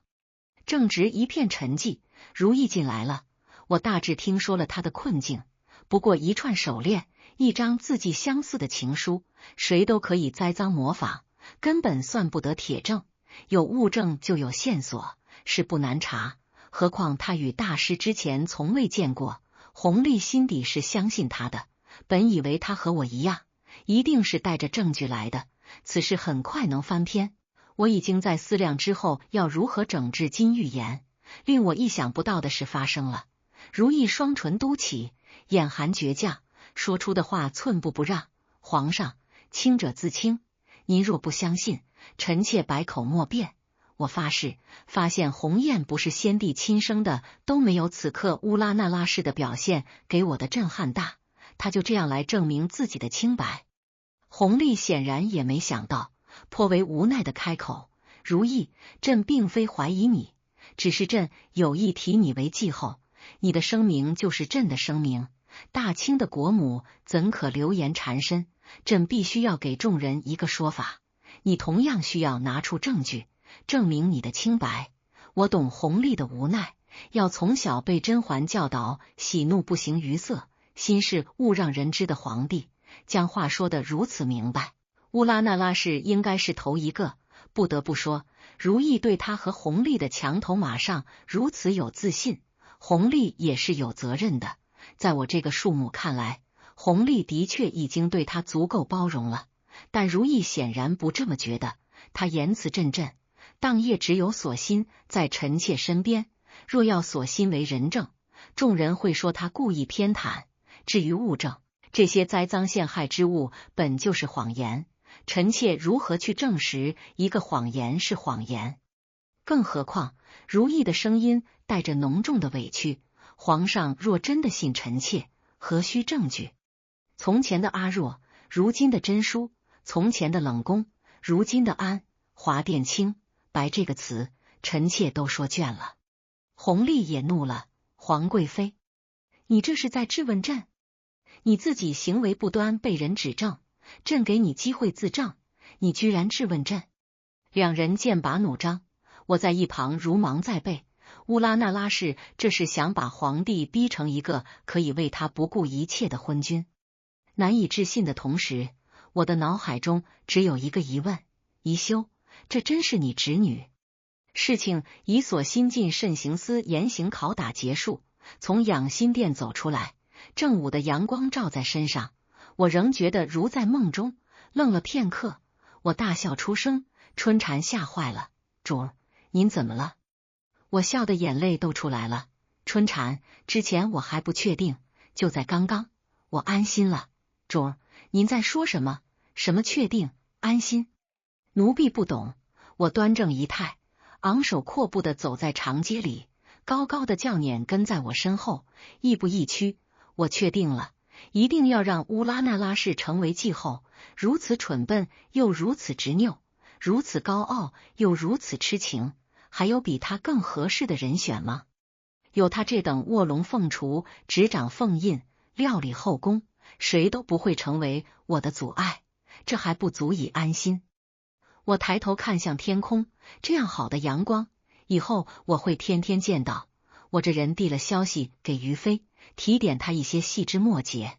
正值一片沉寂，如意进来了，我大致听说了他的困境，不过一串手链，一张字迹相似的情书，谁都可以栽赃模仿，根本算不得铁证，有物证就有线索，是不难查。何况他与大师之前从未见过，弘历心底是相信他的，本以为他和我一样，一定是带着证据来的，此事很快能翻篇。我已经在思量之后要如何整治金玉妍，令我意想不到的事发生了。如意双唇嘟起，眼含倔强，说出的话寸步不让：“皇上，清者自清，您若不相信，臣妾百口莫辩。我发誓，发现鸿雁不是先帝亲生的，都没有此刻乌拉那拉氏的表现给我的震撼大。”他就这样来证明自己的清白。弘历显然也没想到，颇为无奈的开口：“如意，朕并非怀疑你，只是朕有意提你为继后，你的声明就是朕的声明，大清的国母怎可流言缠身？朕必须要给众人一个说法，你同样需要拿出证据，证明你的清白。我懂弘历的无奈，要从小被甄嬛教导喜怒不形于色，心事勿让人知的皇帝，将话说得如此明白。乌拉那拉氏应该是头一个，不得不说，如意对他和弘历的墙头马上如此有自信，弘历也是有责任的。在我这个庶母看来，弘历的确已经对他足够包容了，但如意显然不这么觉得。他言辞阵阵，当夜只有锁心在臣妾身边，若要锁心为人证，众人会说他故意偏袒。至于物证，这些栽赃陷害之物本就是谎言，臣妾如何去证实一个谎言是谎言？更何况如意的声音带着浓重的委屈，皇上若真的信臣妾，何须证据？从前的阿若，如今的真淑；从前的冷宫，如今的安华殿清白，这个词臣妾都说倦了。弘历也怒了：“皇贵妃，你这是在质问朕？你自己行为不端被人指证，朕给你机会自证，你居然质问朕！”两人剑拔弩张，我在一旁如芒在背。乌拉那拉氏这是想把皇帝逼成一个可以为他不顾一切的昏君。难以置信的同时，我的脑海中只有一个疑问：宜修，这真是你侄女？事情以所新进慎刑司严刑拷打结束，从养心殿走出来，正午的阳光照在身上，我仍觉得如在梦中。愣了片刻，我大笑出声。春蝉吓坏了，主儿，您怎么了？我笑得眼泪都出来了。春蝉，之前我还不确定，就在刚刚，我安心了。主儿，您在说什么？什么确定？安心？奴婢不懂。我端正仪态，昂首阔步地走在长街里，高高的轿辇跟在我身后，亦步亦趋。我确定了，一定要让乌拉那拉氏成为继后。如此蠢笨又如此执拗，如此高傲又如此痴情，还有比他更合适的人选吗？有他这等卧龙凤雏、执掌凤印、料理后宫，谁都不会成为我的阻碍，这还不足以安心。我抬头看向天空，这样好的阳光，以后我会天天见到。我这人递了消息给于妃，提点她一些细枝末节，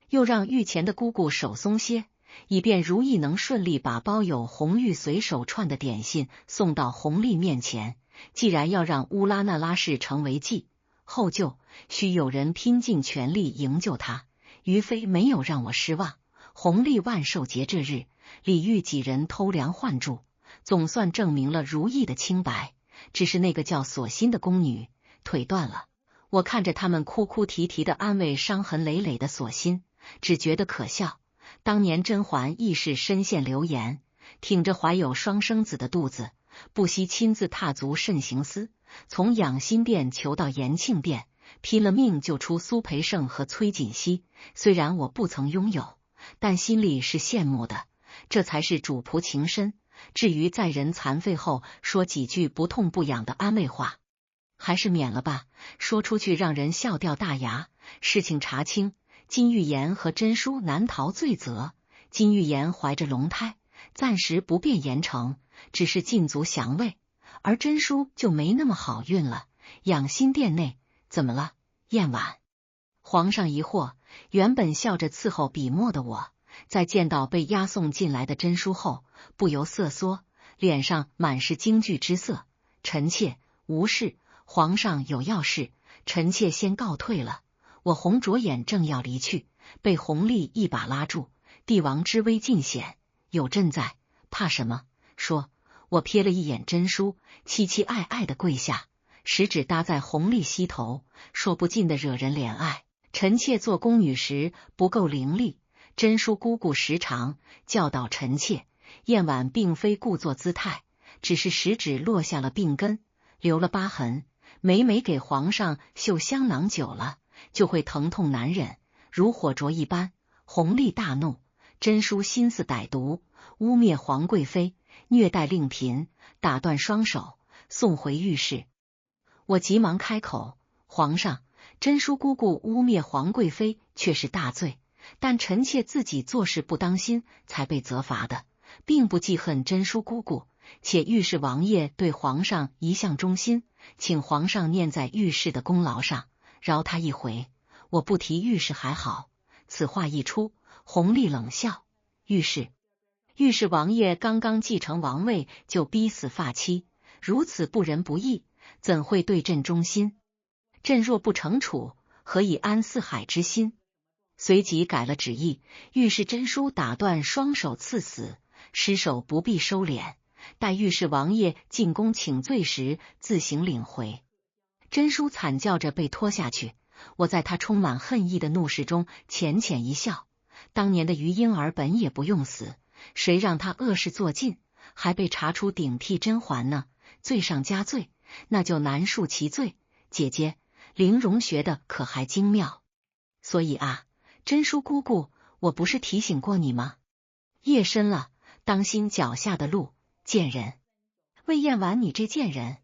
又让御前的姑姑手松些，以便如意能顺利把包有红玉随手串的点心送到弘历面前。既然要让乌拉那拉氏成为继后就，需有人拼尽全力营救他。于妃没有让我失望。弘历万寿节这日，李煜几人偷梁换柱，总算证明了如意的清白。只是那个叫锁心的宫女腿断了，我看着他们哭哭啼啼的安慰伤痕累累的锁心，只觉得可笑。当年甄嬛亦是身陷流言，挺着怀有双生子的肚子，不惜亲自踏足慎刑司，从养心殿求到延庆殿，拼了命救出苏培盛和崔槿汐。虽然我不曾拥有，但心里是羡慕的，这才是主仆情深。至于在人残废后说几句不痛不痒的安慰话，还是免了吧，说出去让人笑掉大牙。事情查清，金玉妍和真淑难逃罪责。金玉妍怀着龙胎，暂时不便严惩，只是禁足降位，而真淑就没那么好运了。养心殿内怎么了？燕婉。皇上疑惑，原本笑着伺候笔墨的我，在见到被押送进来的真淑后，不由瑟缩，脸上满是惊惧之色。臣妾无事，皇上有要事，臣妾先告退了。我红着眼正要离去，被弘历一把拉住。帝王之威尽显，有朕在，怕什么？说。我瞥了一眼真淑，凄凄爱爱的跪下，食指搭在弘历膝头，说不尽的惹人怜爱。臣妾做宫女时不够伶俐，真淑姑姑时常教导臣妾。燕婉并非故作姿态，只是食指落下了病根，留了疤痕。每每给皇上绣香囊久了，就会疼痛难忍，如火灼一般。弘历大怒，真淑心思歹毒，污蔑皇贵妃，虐待令嫔，打断双手，送回御室。我急忙开口：皇上，真淑姑姑污蔑皇贵妃却是大罪，但臣妾自己做事不当心才被责罚的，并不记恨真淑姑姑。且御史王爷对皇上一向忠心，请皇上念在御史的功劳上，饶他一回。我不提御史还好。此话一出，弘历冷笑：御史王爷刚刚继承王位就逼死发妻，如此不仁不义，怎会对朕忠心？朕若不惩处，何以安四海之心？随即改了旨意，御史真淑打断双手赐死，尸首不必收敛，待御史王爷进宫请罪时自行领回。真淑惨叫着被拖下去，我在他充满恨意的怒视中浅浅一笑。当年的于莺儿本也不用死，谁让他恶事做尽，还被查出顶替甄嬛呢？罪上加罪，那就难恕其罪。姐姐，玲珑学的可还精妙？所以啊，真淑姑姑，我不是提醒过你吗？夜深了，当心脚下的路。贱人，魏燕婉，你这贱人！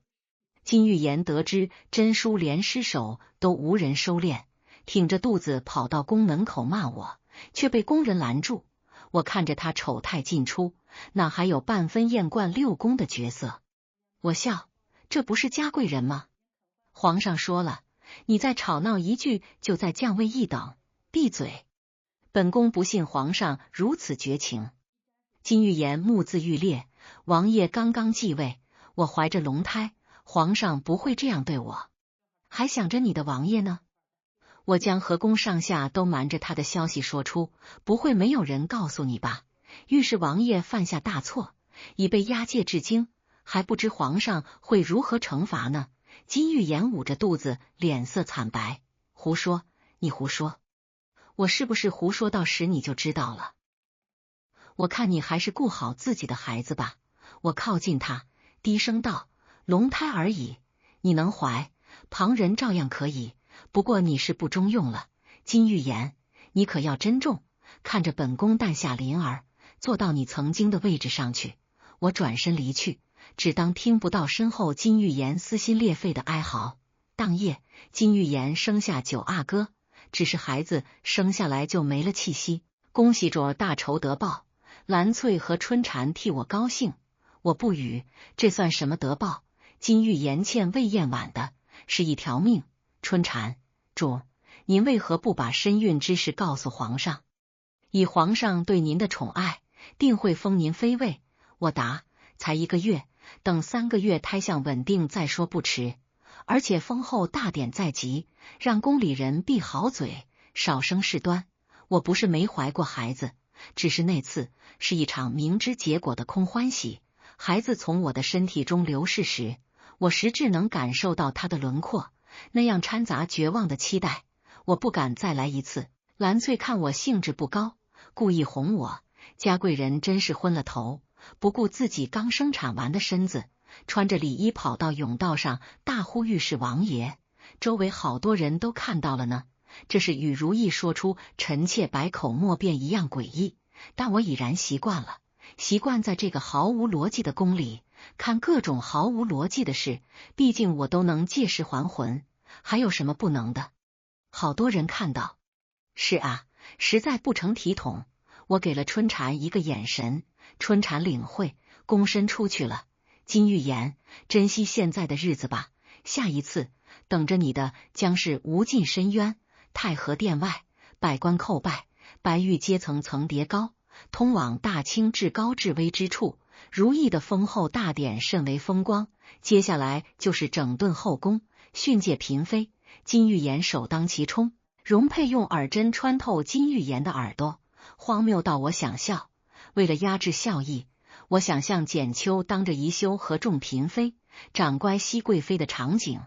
金玉妍得知真淑连尸首都无人收敛，挺着肚子跑到宫门口骂我，却被宫人拦住。我看着他丑态尽出，哪还有半分艳冠六宫的角色？我笑，这不是嘉贵人吗？皇上说了，你再吵闹一句，就再降位一等。闭嘴！本宫不信皇上如此绝情。金玉妍目眦欲裂，王爷刚刚继位，我怀着龙胎，皇上不会这样对我，还想着你的王爷呢。我将河宫上下都瞒着他的消息说出，不会没有人告诉你吧？御史王爷犯下大错，已被押解至京，还不知皇上会如何惩罚呢。金玉妍捂着肚子，脸色惨白。胡说，你胡说，我是不是胡说到时你就知道了。我看你还是顾好自己的孩子吧。我靠近他，低声道：龙胎而已，你能怀，旁人照样可以，不过你是不中用了。金玉妍，你可要珍重，看着本宫诞下麟儿，坐到你曾经的位置上去。我转身离去，只当听不到身后金玉妍撕心裂肺的哀嚎。当夜，金玉妍生下9阿哥，只是孩子生下来就没了气息。恭喜着大仇得报，兰翠和春蝉替我高兴。我不语，这算什么得报？金玉妍欠魏燕婉的是一条命。春蝉，主，您为何不把身孕之事告诉皇上？以皇上对您的宠爱，定会封您妃位。我答：才1个月，等3个月胎相稳定再说不迟。而且封后大典在即，让宫里人闭好嘴，少生事端。我不是没怀过孩子，只是那次是一场明知结果的空欢喜。孩子从我的身体中流逝时，我实质能感受到他的轮廓，那样掺杂绝望的期待。我不敢再来一次。兰翠看我兴致不高，故意哄我。嘉贵人真是昏了头，不顾自己刚生产完的身子，穿着礼衣跑到甬道上大呼御史王爷。周围好多人都看到了呢。这是与如意说出臣妾百口莫辩一样诡异，但我已然习惯了，习惯在这个毫无逻辑的宫里看各种毫无逻辑的事。毕竟我都能借尸还魂，还有什么不能的？好多人看到。是啊，实在不成体统。我给了春蝉一个眼神，春蝉领会，躬身出去了。金玉妍，珍惜现在的日子吧，下一次等着你的将是无尽深渊。太和殿外，百官叩拜，白玉阶层层叠高，通往大清至高至微之处。如意的封后大典甚为风光，接下来就是整顿后宫，训诫嫔妃。金玉妍首当其冲，容佩用耳针穿透金玉妍的耳朵，荒谬到我想笑。为了压制笑意，我想象简秋当着宜修和众嫔妃长乖熹贵妃的场景。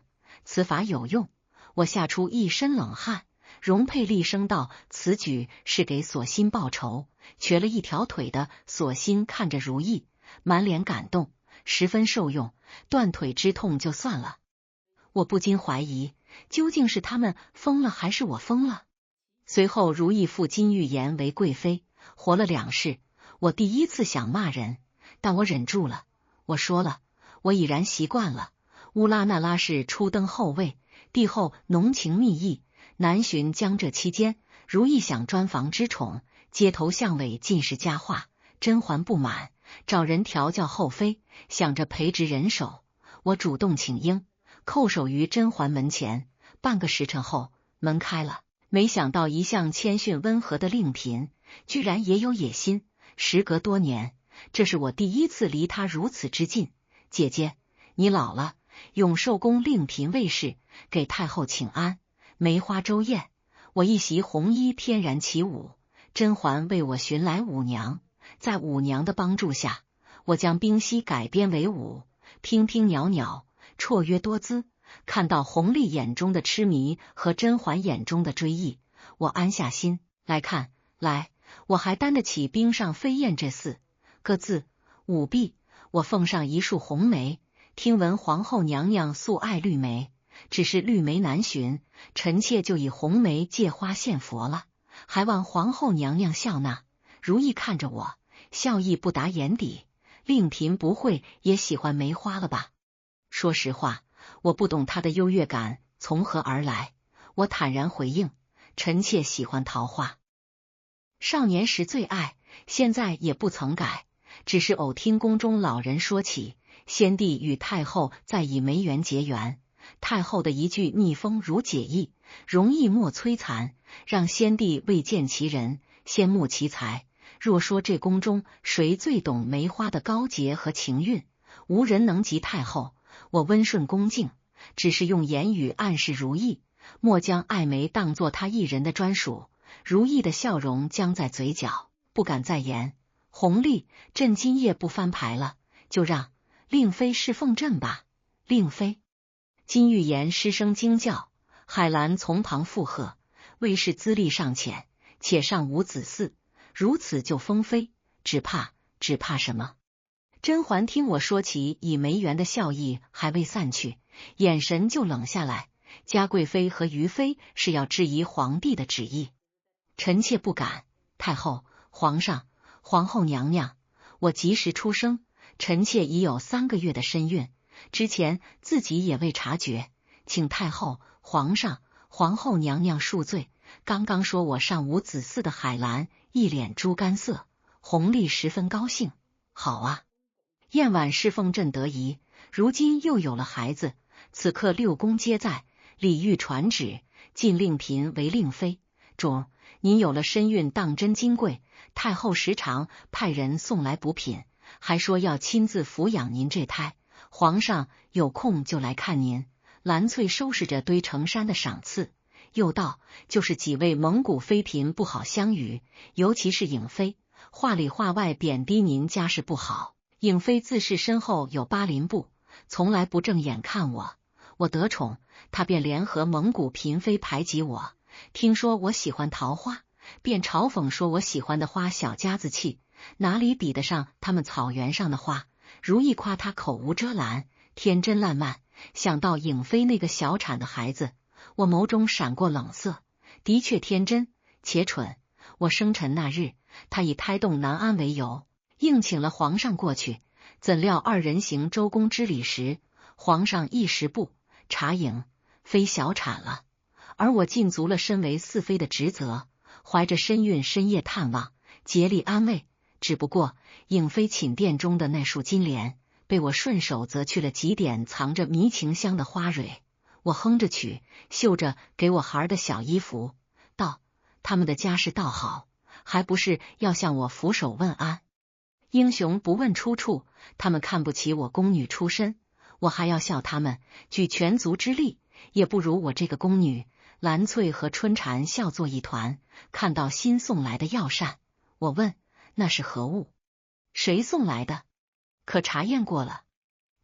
此法有用，我吓出一身冷汗。容佩厉声道：此举是给锁心报仇。瘸了一条腿的锁心看着如意，满脸感动，十分受用。断腿之痛就算了，我不禁怀疑，究竟是他们疯了还是我疯了？随后如意复金玉妍为贵妃，活了2世。我第一次想骂人，但我忍住了。我说了，我已然习惯了。乌拉那拉氏初登后位，帝后浓情蜜意，南巡江浙期间，如意想专房之宠，街头巷尾尽是佳话。甄嬛不满，找人调教后妃，想着培植人手。我主动请缨，叩首于甄嬛门前。半个时辰后，门开了，没想到一向谦逊温和的令嫔，居然也有野心。时隔多年，这是我第一次离她如此之近。姐姐，你老了。永寿宫令嫔卫士给太后请安。梅花粥宴，我一袭红衣翩然起舞。甄嬛为我寻来舞娘，在舞娘的帮助下，我将冰溪改编为舞，娉娉袅袅，绰约多姿。看到弘历眼中的痴迷和甄嬛眼中的追忆，我安下心来看。来，我还担得起冰上飞燕这4个字。舞毕，我奉上一束红梅。听闻皇后娘娘素爱绿梅，只是绿梅难寻，臣妾就以红梅借花献佛了，还望皇后娘娘笑纳。如意看着我，笑意不达眼底。令嫔不会也喜欢梅花了吧？说实话，我不懂她的优越感从何而来。我坦然回应，臣妾喜欢桃花。少年时最爱，现在也不曾改，只是偶听宫中老人说起，先帝与太后在以梅园结缘，太后的一句逆风如解意，容易莫摧残，让先帝未见其人，先慕其才。若说这宫中谁最懂梅花的高洁和情韵，无人能及太后。我温顺恭敬，只是用言语暗示如意，莫将爱梅当作他一人的专属。如意的笑容僵在嘴角，不敢再言。弘历，朕今夜不翻牌了，就让令妃侍奉朕吧。令妃。金玉颜失声惊叫，海兰从旁附和，魏氏资历尚浅，且尚无子嗣，如此就封妃，只怕什么？甄嬛听我说起以梅园的笑意还未散去，眼神就冷下来。嘉贵妃和余妃是要质疑皇帝的旨意，臣妾不敢。太后、皇上、皇后娘娘，我及时出声，臣妾已有3个月的身孕，之前自己也未察觉，请太后、皇上、皇后娘娘恕罪。刚刚说我尚无子嗣的海兰一脸猪肝色，弘历十分高兴。好啊，燕婉侍奉朕得宜，如今又有了孩子，此刻6宫皆在，李煜传旨，晋令嫔为令妃。主，您有了身孕当真金贵，太后时常派人送来补品，还说要亲自抚养您这胎，皇上有空就来看您。兰翠收拾着堆成山的赏赐，又道就是几位蒙古妃嫔不好相与，尤其是颖妃，话里话外贬低您家世不好。颖妃自恃身后有巴林部，从来不正眼看我，我得宠，她便联合蒙古嫔妃排挤我。听说我喜欢桃花，便嘲讽说我喜欢的花小家子气，哪里比得上他们草原上的花。如意夸她口无遮拦，天真烂漫。想到颖妃那个小产的孩子，我眸中闪过冷色，的确天真且蠢。我生辰那日，他以胎动难安为由，硬请了皇上过去，怎料2人行周公之礼时，皇上一时不察颖妃小产了，而我尽足了身为嗣妃的职责，怀着身孕深夜探望，竭力安慰。只不过颖妃寝殿中的那束金莲，被我顺手择去了几点藏着迷情香的花蕊。我哼着曲，绣着给我孩儿的小衣服，道：他们的家世倒好，还不是要向我俯首问安？英雄不问出处，他们看不起我宫女出身，我还要笑他们举全族之力也不如我这个宫女。兰翠和春蝉笑作一团，看到新送来的药膳，我问那是何物？谁送来的？可查验过了？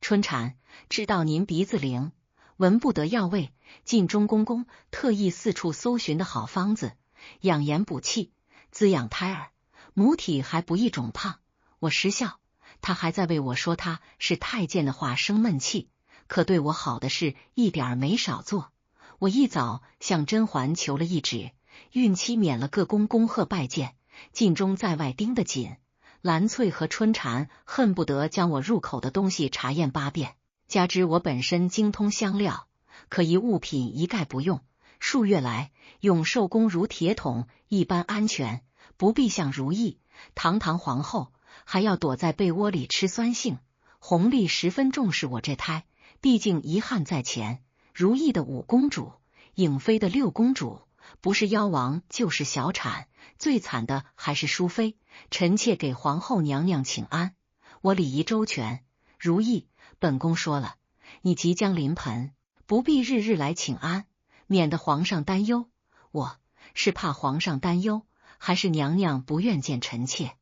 春蝉，知道您鼻子灵，闻不得药味，晋中公公特意四处搜寻的好方子，养颜补气，滋养胎儿，母体还不易肿胖。我失笑，他还在为我说他是太监的话生闷气，可对我好的事一点没少做。我一早向甄嬛求了一旨，孕期免了各宫恭贺拜见，禁中在外盯得紧。兰翠和春蝉恨不得将我入口的东西查验8遍，加之我本身精通香料，可一物品一概不用。数月来，永寿宫如铁桶一般安全，不必像如意堂堂皇后还要躲在被窝里吃酸杏。弘历十分重视我这胎，毕竟遗憾在前。如意的5公主，颖妃的6公主，不是夭亡就是小产，最惨的还是淑妃。臣妾给皇后娘娘请安，我礼仪周全。如意，本宫说了，你即将临盆，不必日日来请安，免得皇上担忧。我是怕皇上担忧，还是娘娘不愿见臣妾？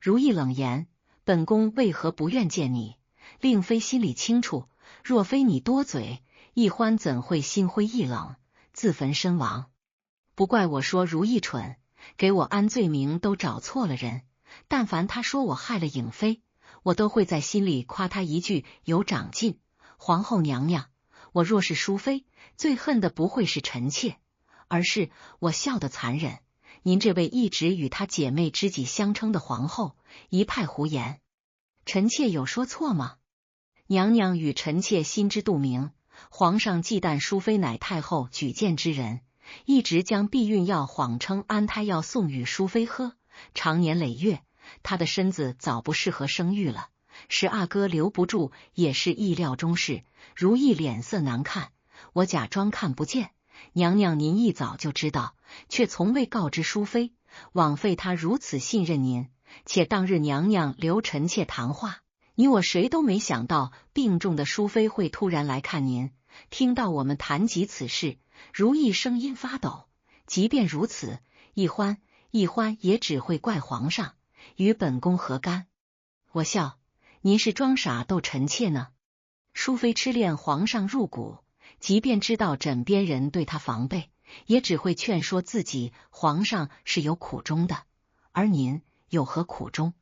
如意冷言，本宫为何不愿见你？令妃心里清楚，若非你多嘴，一欢怎会心灰意冷，自焚身亡？不怪我说如意蠢，给我安罪名都找错了人。但凡他说我害了颖妃，我都会在心里夸他一句有长进。皇后娘娘，我若是淑妃，最恨的不会是臣妾，而是我笑得残忍。您这位一直与她姐妹知己相称的皇后，一派胡言。臣妾有说错吗？娘娘与臣妾心知肚明，皇上忌惮淑妃乃太后举荐之人，一直将避孕药谎称安胎药送与淑妃喝，长年累月，她的身子早不适合生育了。十阿哥留不住也是意料中事。如意脸色难看，我假装看不见。娘娘您一早就知道，却从未告知淑妃，枉费他如此信任您。且当日娘娘留臣妾谈话，你我谁都没想到病重的淑妃会突然来看您。听到我们谈及此事，如意声音发抖。即便如此，一欢也只会怪皇上，与本宫何干？我笑，您是装傻逗臣妾呢？淑妃痴恋皇上入骨，即便知道枕边人对她防备，也只会劝说自己，皇上是有苦衷的，而您有何苦衷？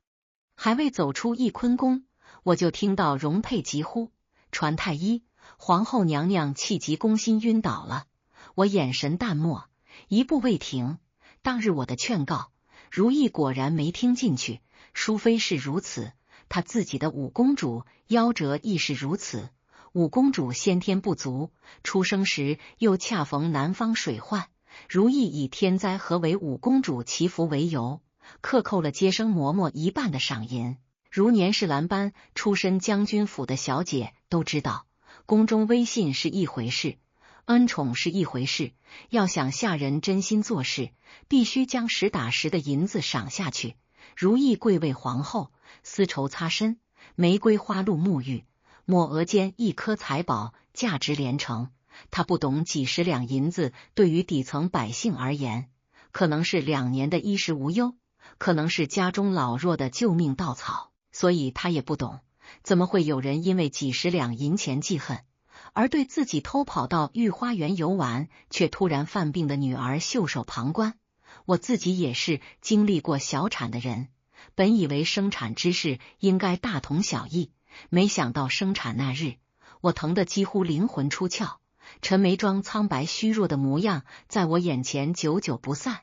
还未走出翊坤宫，我就听到容佩急呼：传太医，皇后娘娘气急攻心晕倒了。我眼神淡漠，一步未停。当日我的劝告，如意果然没听进去。淑妃是如此，她自己的五公主夭折亦是如此。五公主先天不足，出生时又恰逢南方水患，如意以天灾和为五公主祈福为由，克扣了接生嬷嬷一半的赏银。如年氏兰班出身将军府的小姐都知道，宫中威信是一回事，恩宠是一回事，要想下人真心做事，必须将实打实的银子赏下去。如意贵为皇后，丝绸擦身，玫瑰花露沐浴，抹额间一颗财宝价值连城。她不懂几十两银子对于底层百姓而言，可能是2年的衣食无忧，可能是家中老弱的救命稻草，所以她也不懂，怎么会有人因为几十两银钱记恨，而对自己偷跑到御花园游玩却突然犯病的女儿袖手旁观。我自己也是经历过小产的人，本以为生产之事应该大同小异，没想到生产那日，我疼得几乎灵魂出窍。陈眉庄苍白虚弱的模样在我眼前久久不散，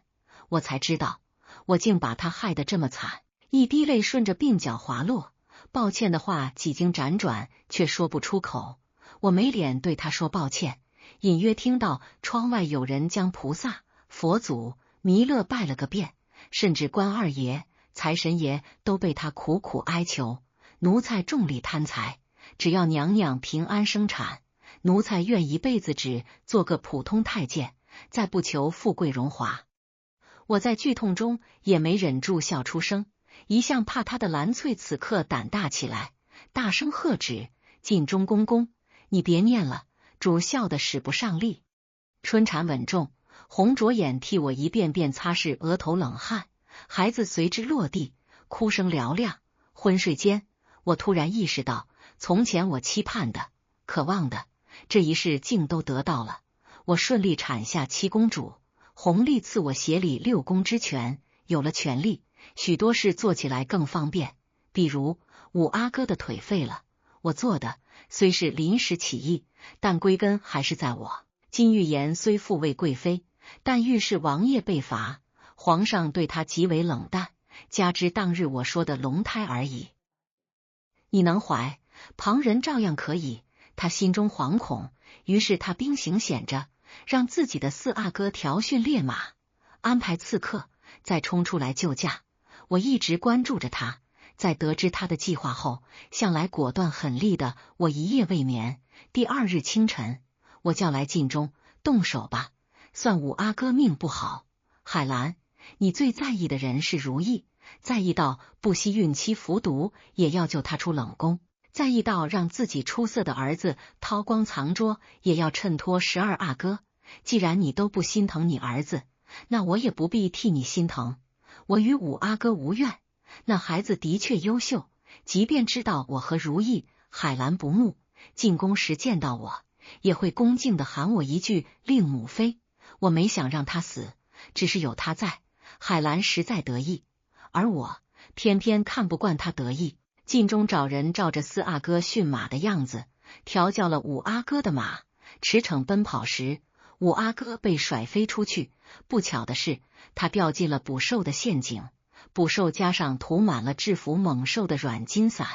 我才知道我竟把她害得这么惨。一滴泪顺着鬓角滑落，抱歉的话几经辗转却说不出口。我没脸对她说抱歉，隐约听到窗外有人将菩萨、佛祖、弥勒拜了个遍，甚至关二爷、财神爷都被他苦苦哀求。奴才重力贪财，只要娘娘平安生产，奴才愿一辈子只做个普通太监，再不求富贵荣华。我在剧痛中也没忍住笑出声，一向怕他的兰翠此刻胆大起来，大声喝止：晋中公公，你别念了，主笑得使不上力。春蝉稳重，红着眼替我一遍遍擦拭额头冷汗，孩子随之落地，哭声嘹亮。昏睡间，我突然意识到，从前我期盼的、渴望的这一世竟都得到了。我顺利产下7公主，弘历赐我协理6宫之权，有了权力，许多事做起来更方便。比如五阿哥的腿废了，我做的虽是临时起意，但归根还是在我。金玉妍虽复为贵妃，但御史王爷被罚，皇上对他极为冷淡，加之当日我说的龙胎而已。你能怀，旁人照样可以。他心中惶恐，于是他兵行险着，让自己的4阿哥调训烈马，安排刺客，再冲出来救驾。我一直关注着他，在得知他的计划后，向来果断狠厉的我一夜未眠。第2日清晨，我叫来晋中，动手吧，算五阿哥命不好。海兰，你最在意的人是如意，在意到不惜孕期服毒也要救他出冷宫，在意到让自己出色的儿子韬光藏拙也要衬托12阿哥。既然你都不心疼你儿子，那我也不必替你心疼。我与五阿哥无怨，那孩子的确优秀，即便知道我和如意、海兰不睦，进宫时见到我也会恭敬地喊我一句令母妃。我没想让他死，只是有他在，海兰实在得意，而我偏偏看不惯他得意。晋中找人照着4阿哥驯马的样子，调教了5阿哥的马。驰骋奔跑时，5阿哥被甩飞出去，不巧的是，他掉进了捕兽的陷阱。捕兽加上涂满了制服猛兽的软筋散，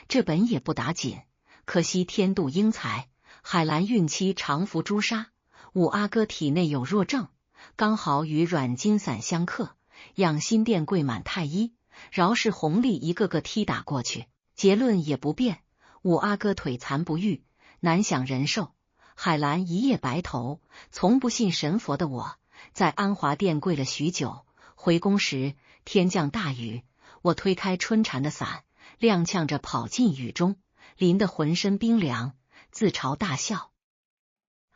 这本也不打紧，可惜天妒英才，海兰孕期常服朱砂，5阿哥体内有弱症，刚好与软筋散相克，养心殿跪满太医，饶是弘历一个个踢打过去，结论也不变，5阿哥腿残不愈，难享人寿。海兰一夜白头，从不信神佛的我，在安华殿跪了许久，回宫时天降大雨，我推开春蚕的伞，踉跄着跑进雨中，淋得浑身冰凉，自嘲大笑。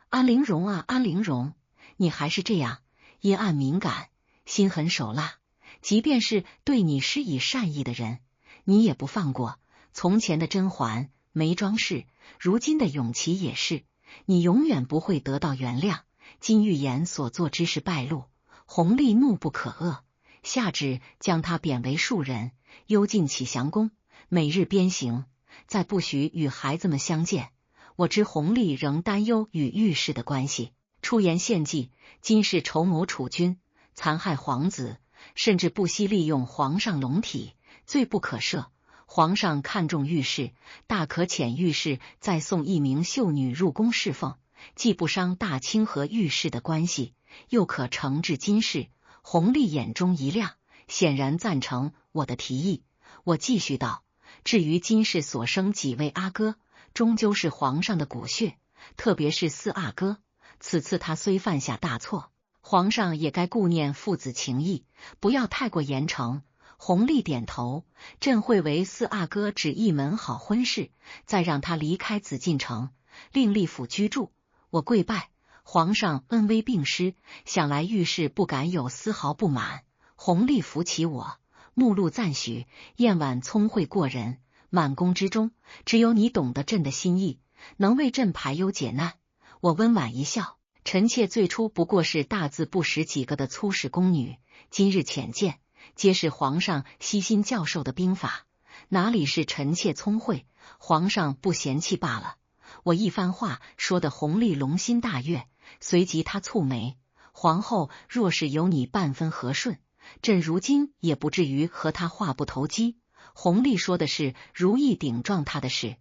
安陵容啊，安陵容，你还是这样阴暗敏感，心狠手辣，即便是对你施以善意的人，你也不放过。从前的甄嬛没装饰，如今的永琪也是，你永远不会得到原谅。金玉妍所做之事败露，弘历怒不可遏，下旨将他贬为庶人，幽禁启祥宫，每日鞭刑，再不许与孩子们相见。我知弘历仍担忧与御史的关系，出言献计，今是筹谋储君，残害皇子，甚至不惜利用皇上龙体，罪不可赦。皇上看重御史，大可遣御史再送一名秀女入宫侍奉，既不伤大清和御史的关系，又可惩治金氏。弘历眼中一亮，显然赞成我的提议。我继续道：至于金氏所生几位阿哥，终究是皇上的骨血，特别是四阿哥，此次他虽犯下大错，皇上也该顾念父子情谊，不要太过严惩。弘历点头，朕会为四阿哥指一门好婚事，再让他离开紫禁城，另立府居住。我跪拜，皇上恩威并施，想来御史不敢有丝毫不满。弘历扶起我，目露赞许，燕婉聪慧过人，满宫之中只有你懂得朕的心意，能为朕排忧解难。我温婉一笑，臣妾最初不过是大字不识几个的粗使宫女，今日浅见，皆是皇上悉心教授的兵法，哪里是臣妾聪慧，皇上不嫌弃罢了。我一番话说得弘历龙心大悦，随即他蹙眉：皇后若是有你半分和顺，朕如今也不至于和他话不投机。弘历说的是如意顶撞他的事，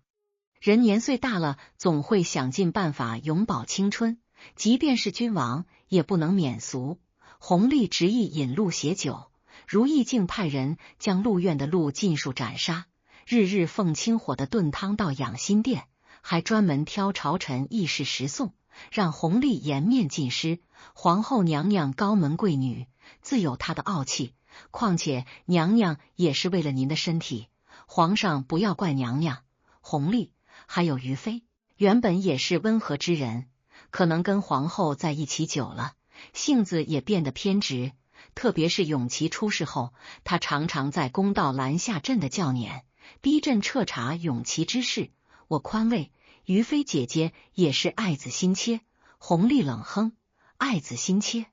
人年岁大了，总会想尽办法永葆青春，即便是君王也不能免俗。弘历执意引鹿携酒，如意竟派人将鹿苑的鹿尽数斩杀，日日奉清火的炖汤到养心殿，还专门挑朝臣议事时送，让弘历颜面尽失。皇后娘娘高门贵女，自有她的傲气，况且娘娘也是为了您的身体，皇上不要怪娘娘。弘历还有于妃，原本也是温和之人，可能跟皇后在一起久了，性子也变得偏执，特别是永琪出事后，他常常在公道拦下朕的教撵，逼朕彻查永琪之事。我宽慰，于妃姐姐也是爱子心切。弘历冷哼：爱子心切？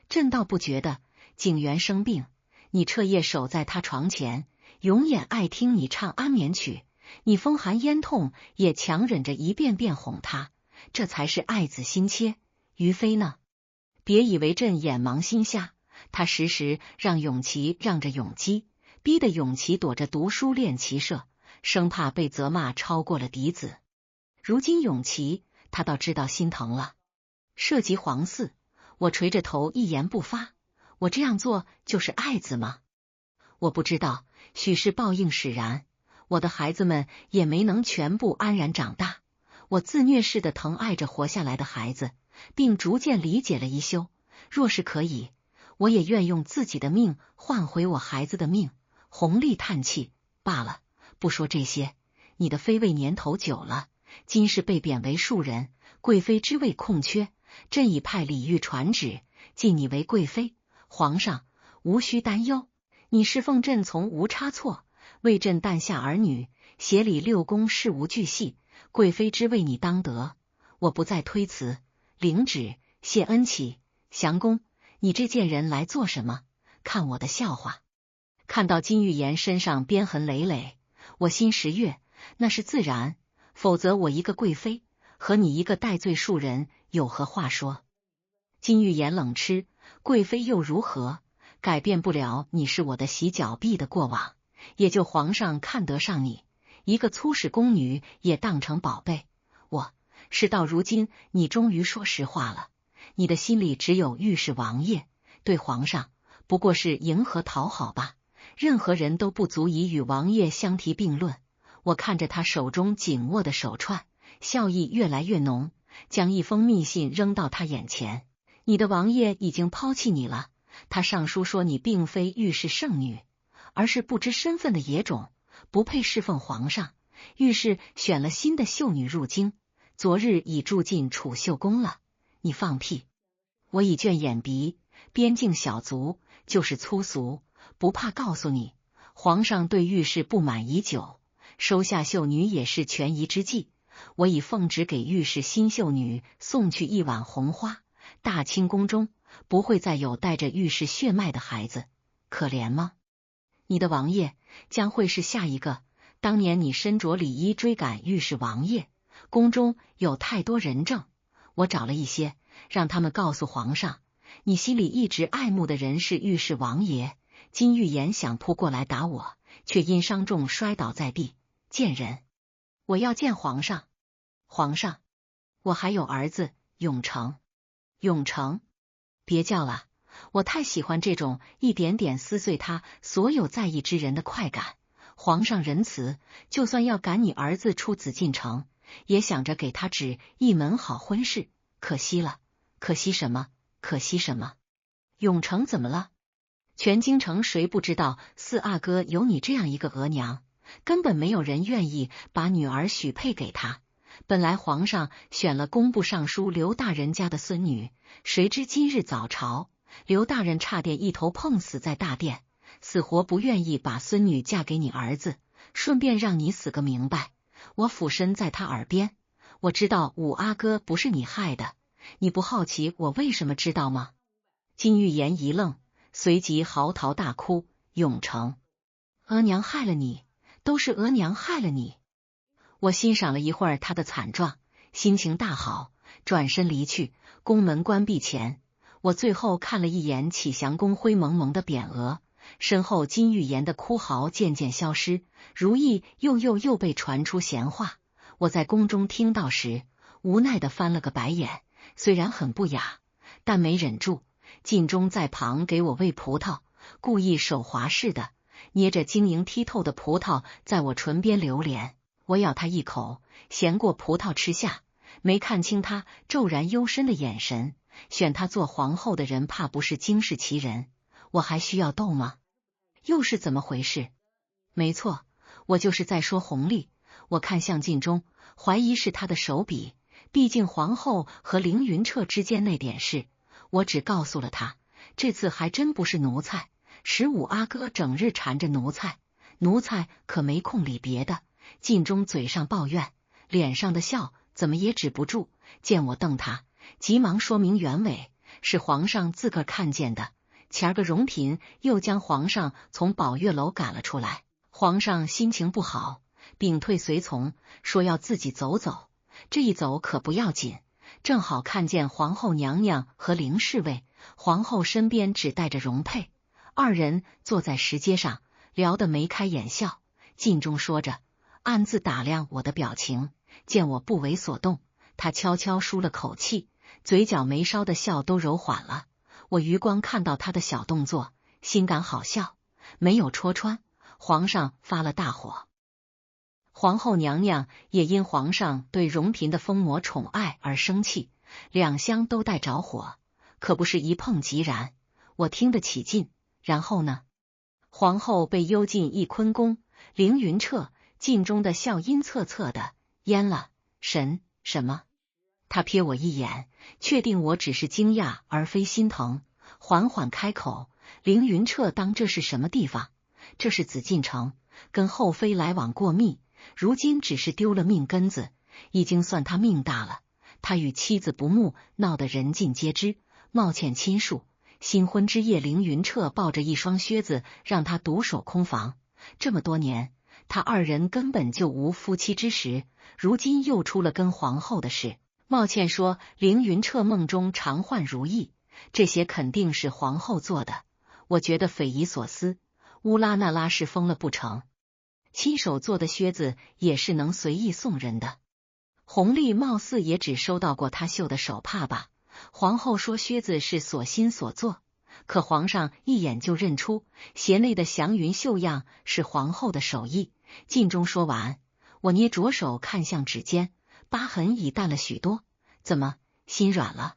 朕倒不觉得。景元生病，你彻夜守在他床前，永远爱听你唱安眠曲，你风寒咽痛也强忍着一遍遍哄他，这才是爱子心切。于妃呢？别以为朕眼盲心瞎，他时时让永琪让着永基，逼得永琪躲着读书练骑射，生怕被责骂超过了嫡子。如今永琪他倒知道心疼了。涉及皇嗣，我垂着头一言不发。我这样做就是爱子吗？我不知道，许是报应使然，我的孩子们也没能全部安然长大。我自虐似的疼爱着活下来的孩子，并逐渐理解了一休，若是可以，我也愿用自己的命换回我孩子的命。弘历叹气：罢了，不说这些，你的妃位年头久了，今是被贬为庶人，贵妃之位空缺，朕已派李煜传旨，晋你为贵妃。皇上无需担忧，你侍奉朕从无差错，为朕诞下儿女，协理六宫事无巨细，贵妃之位你当得。我不再推辞，领旨谢恩启。祥公，你这贱人来做什么？看我的笑话。看到金玉妍身上鞭痕累累，我心十悦，那是自然，否则我一个贵妃和你一个戴罪庶人有何话说？金玉妍冷嗤：贵妃又如何？改变不了你是我的洗脚婢的过往，也就皇上看得上你，一个粗使宫女也当成宝贝。事到如今，你终于说实话了，你的心里只有御史王爷，对皇上不过是迎合讨好吧，任何人都不足以与王爷相提并论。我看着他手中紧握的手串，笑意越来越浓，将一封密信扔到他眼前：你的王爷已经抛弃你了，他上书说你并非御史圣女，而是不知身份的野种，不配侍奉皇上。御史选了新的秀女入京，昨日已住进储秀宫了。你放屁！我已倦眼鼻，边境小卒就是粗俗，不怕告诉你，皇上对御史不满已久，收下秀女也是权宜之计。我已奉旨给御史新秀女送去一碗红花，大清宫中不会再有带着御史血脉的孩子，可怜吗？你的王爷将会是下一个。当年你身着礼衣追赶御史王爷，宫中有太多人证，我找了一些，让他们告诉皇上，你心里一直爱慕的人是御史王爷。金玉妍想扑过来打我，却因伤重摔倒在地。贱人！我要见皇上。皇上，我还有儿子永成。永成，别叫了，我太喜欢这种一点点撕碎他所有在意之人的快感。皇上仁慈，就算要赶你儿子出紫禁城，也想着给他指一门好婚事。可惜了，可惜什么？可惜什么？永成怎么了？全京城谁不知道四阿哥有你这样一个额娘，根本没有人愿意把女儿许配给他。本来皇上选了工部尚书刘大人家的孙女，谁知今日早朝，刘大人差点一头碰死在大殿，死活不愿意把孙女嫁给你儿子，顺便让你死个明白。我俯身在他耳边，我知道五阿哥不是你害的，你不好奇我为什么知道吗？金玉妍一愣，随即嚎啕大哭。永成，额娘害了你，都是额娘害了你。我欣赏了一会儿他的惨状，心情大好，转身离去。宫门关闭前，我最后看了一眼启祥宫灰蒙蒙的匾额，身后金玉妍的哭嚎渐渐消失。如意又被传出闲话，我在宫中听到时，无奈的翻了个白眼，虽然很不雅，但没忍住。晋忠在旁给我喂葡萄，故意手滑似的捏着晶莹剔透的葡萄在我唇边流连。我咬他一口，衔过葡萄吃下，没看清他骤然幽深的眼神。选他做皇后的人，怕不是惊世奇人？我还需要斗吗？又是怎么回事？没错，我就是在说弘历。我看向晋忠，怀疑是他的手笔。毕竟皇后和凌云彻之间那点事，我只告诉了他。这次还真不是奴才，15阿哥整日缠着奴才，奴才可没空理别的。晋忠嘴上抱怨，脸上的笑怎么也止不住。见我瞪他，急忙说明原委，是皇上自个儿看见的。前儿个荣嫔又将皇上从宝月楼赶了出来，皇上心情不好，屏退随从，说要自己走走。这一走可不要紧，正好看见皇后娘娘和凌侍卫，皇后身边只带着容佩，二人坐在石阶上聊得眉开眼笑。晋忠说着，暗自打量我的表情，见我不为所动，他悄悄舒了口气，嘴角眉梢的笑都柔缓了。我余光看到他的小动作，心感好笑，没有戳穿。皇上发了大火，皇后娘娘也因皇上对荣嫔的疯魔宠爱而生气，两相都带着火，可不是一碰即燃。我听得起劲。然后呢？皇后被幽禁翊坤宫，凌云彻、晋忠的笑阴恻恻的。淹了？什么？他瞥我一眼，确定我只是惊讶而非心疼，缓缓开口。凌云彻当这是什么地方？这是紫禁城，跟后妃来往过密，如今只是丢了命根子，已经算他命大了。他与妻子不睦，闹得人尽皆知，冒欠亲属。新婚之夜，凌云彻抱着一双靴子让他独守空房。这么多年，他二人根本就无夫妻之实，如今又出了跟皇后的事。冒欠说凌云彻梦中常唤如意，这些肯定是皇后做的。我觉得匪夷所思，乌拉那拉是疯了不成？亲手做的靴子也是能随意送人的。弘历貌似也只收到过他绣的手帕吧。皇后说靴子是所心所做，可皇上一眼就认出鞋内的祥云绣样是皇后的手艺。晋忠说完，我捏着手看向指尖，疤痕已淡了许多。怎么心软了？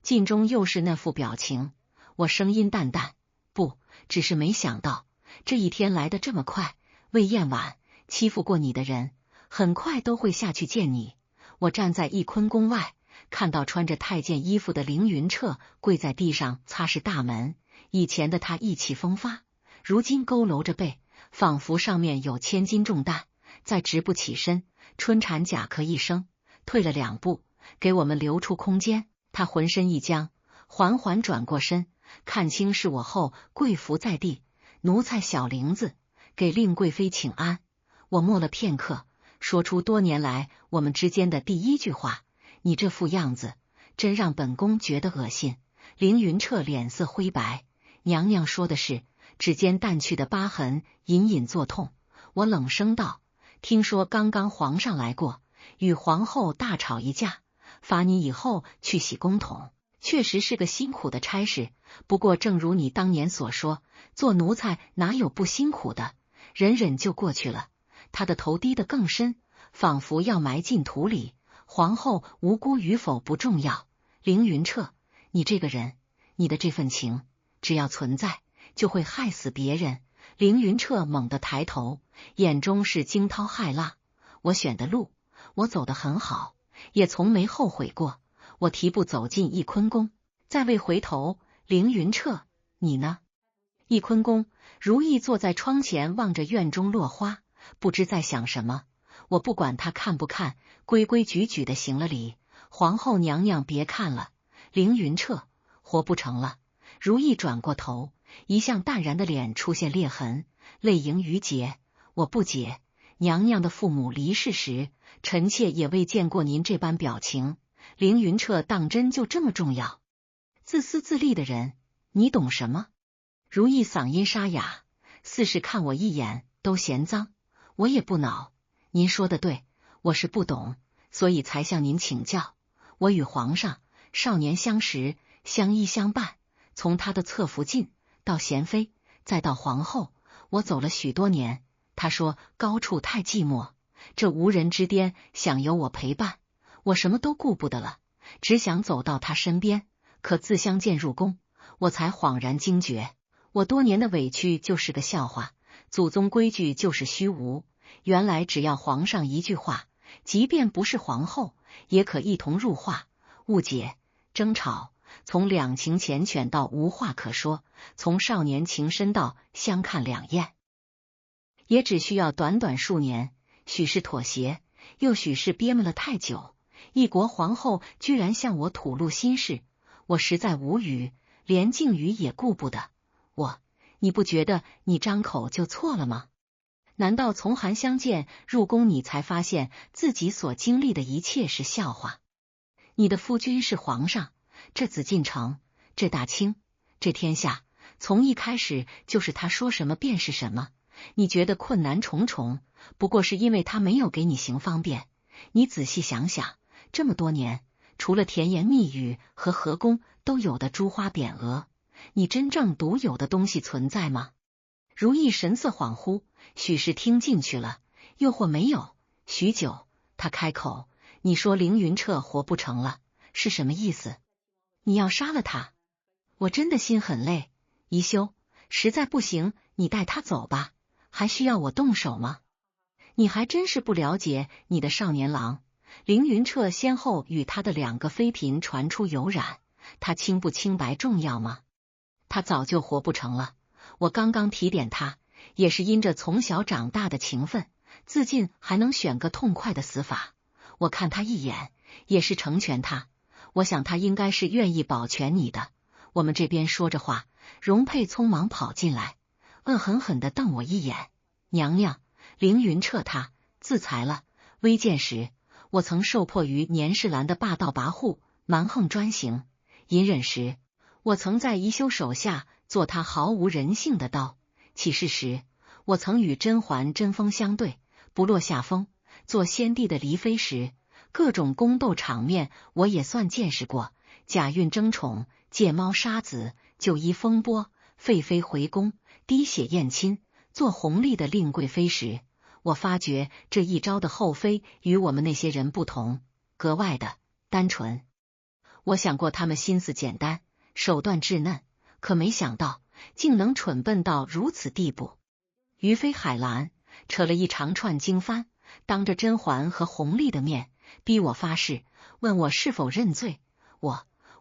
晋忠又是那副表情。我声音淡淡，不，只是没想到这一天来得这么快。魏燕婉，欺负过你的人，很快都会下去见你。我站在翊坤宫外，看到穿着太监衣服的凌云彻跪在地上擦拭大门。以前的他意气风发，如今佝偻着背，仿佛上面有千斤重担，再直不起身。春蝉甲壳一声，退了2步，给我们留出空间。他浑身一僵，缓缓转过身，看清是我后，跪伏在地。奴才小玲子，给令贵妃请安。我默了片刻，说出多年来我们之间的第一句话：你这副样子，真让本宫觉得恶心。凌云彻脸色灰白，娘娘说的是。指尖淡去的疤痕隐隐作痛。我冷声道：听说刚刚皇上来过，与皇后大吵一架，罚你以后去洗公桶，确实是个辛苦的差事。不过正如你当年所说，做奴才哪有不辛苦的，忍忍就过去了。他的头低得更深，仿佛要埋进土里。皇后无辜与否不重要，凌云彻，你这个人，你的这份情，只要存在，就会害死别人。凌云彻猛地抬头，眼中是惊涛骇浪。我选的路，我走得很好，也从没后悔过。我提步走进翊坤宫，再未回头。凌云彻，你呢？翊坤宫，如意坐在窗前望着院中落花，不知在想什么。我不管他看不看，规规矩矩的行了礼。皇后娘娘别看了，凌云彻，活不成了。如意转过头，一向淡然的脸出现裂痕，泪盈于睫。我不解，娘娘的父母离世时，臣妾也未见过您这般表情。凌云彻当真就这么重要？自私自利的人，你懂什么？如意嗓音沙哑，似是看我一眼都嫌脏。我也不恼，您说的对，我是不懂，所以才向您请教。我与皇上少年相识，相依相伴，从他的侧福晋到贤妃，再到皇后，我走了许多年。他说高处太寂寞，这无人之巅想有我陪伴，我什么都顾不得了，只想走到他身边。可自相见入宫，我才恍然惊觉，我多年的委屈就是个笑话，祖宗规矩就是虚无。原来只要皇上一句话，即便不是皇后，也可一同入画。误解、争吵，从两情缱绻到无话可说，从少年情深到相看两厌，也只需要短短数年。许是妥协，又许是憋闷了太久，一国皇后居然向我吐露心事，我实在无语，连静语也顾不得。你不觉得你张口就错了吗？难道从寒相见入宫，你才发现自己所经历的一切是笑话？你的夫君是皇上，这紫禁城，这大清，这天下，从一开始就是他说什么便是什么。你觉得困难重重，不过是因为他没有给你行方便。你仔细想想，这么多年，除了甜言蜜语和和宫都有的珠花匾额，你真正独有的东西存在吗？如意神色恍惚，许是听进去了，又或没有。许久，他开口：你说凌云彻活不成了，是什么意思？你要杀了他？我真的心很累，宜修，实在不行，你带他走吧，还需要我动手吗？你还真是不了解你的少年郎。凌云彻先后与他的2个妃嫔传出有染，他清不清白重要吗？他早就活不成了。我刚刚提点他，也是因着从小长大的情分，自尽还能选个痛快的死法。我看他一眼，也是成全他。我想他应该是愿意保全你的。我们这边说着话，容佩匆忙跑进来，恶狠狠地瞪我一眼。娘娘，凌云彻他自裁了。微贱时，我曾受迫于年世兰的霸道跋扈、蛮横专行；隐忍时，我曾在宜修手下做他毫无人性的刀；起事时，我曾与甄嬛针锋相对，不落下风；做先帝的离妃时，各种宫斗场面我也算见识过。贾孕争宠、借猫杀子、旧衣风波、废妃回宫、滴血验亲。做弘历的令贵妃时，我发觉这一招的后妃与我们那些人不同，格外的单纯。我想过他们心思简单，手段稚嫩，可没想到竟能蠢笨到如此地步。于妃海兰扯了一长串经幡，当着甄嬛和弘历的面逼我发誓，问我是否认罪。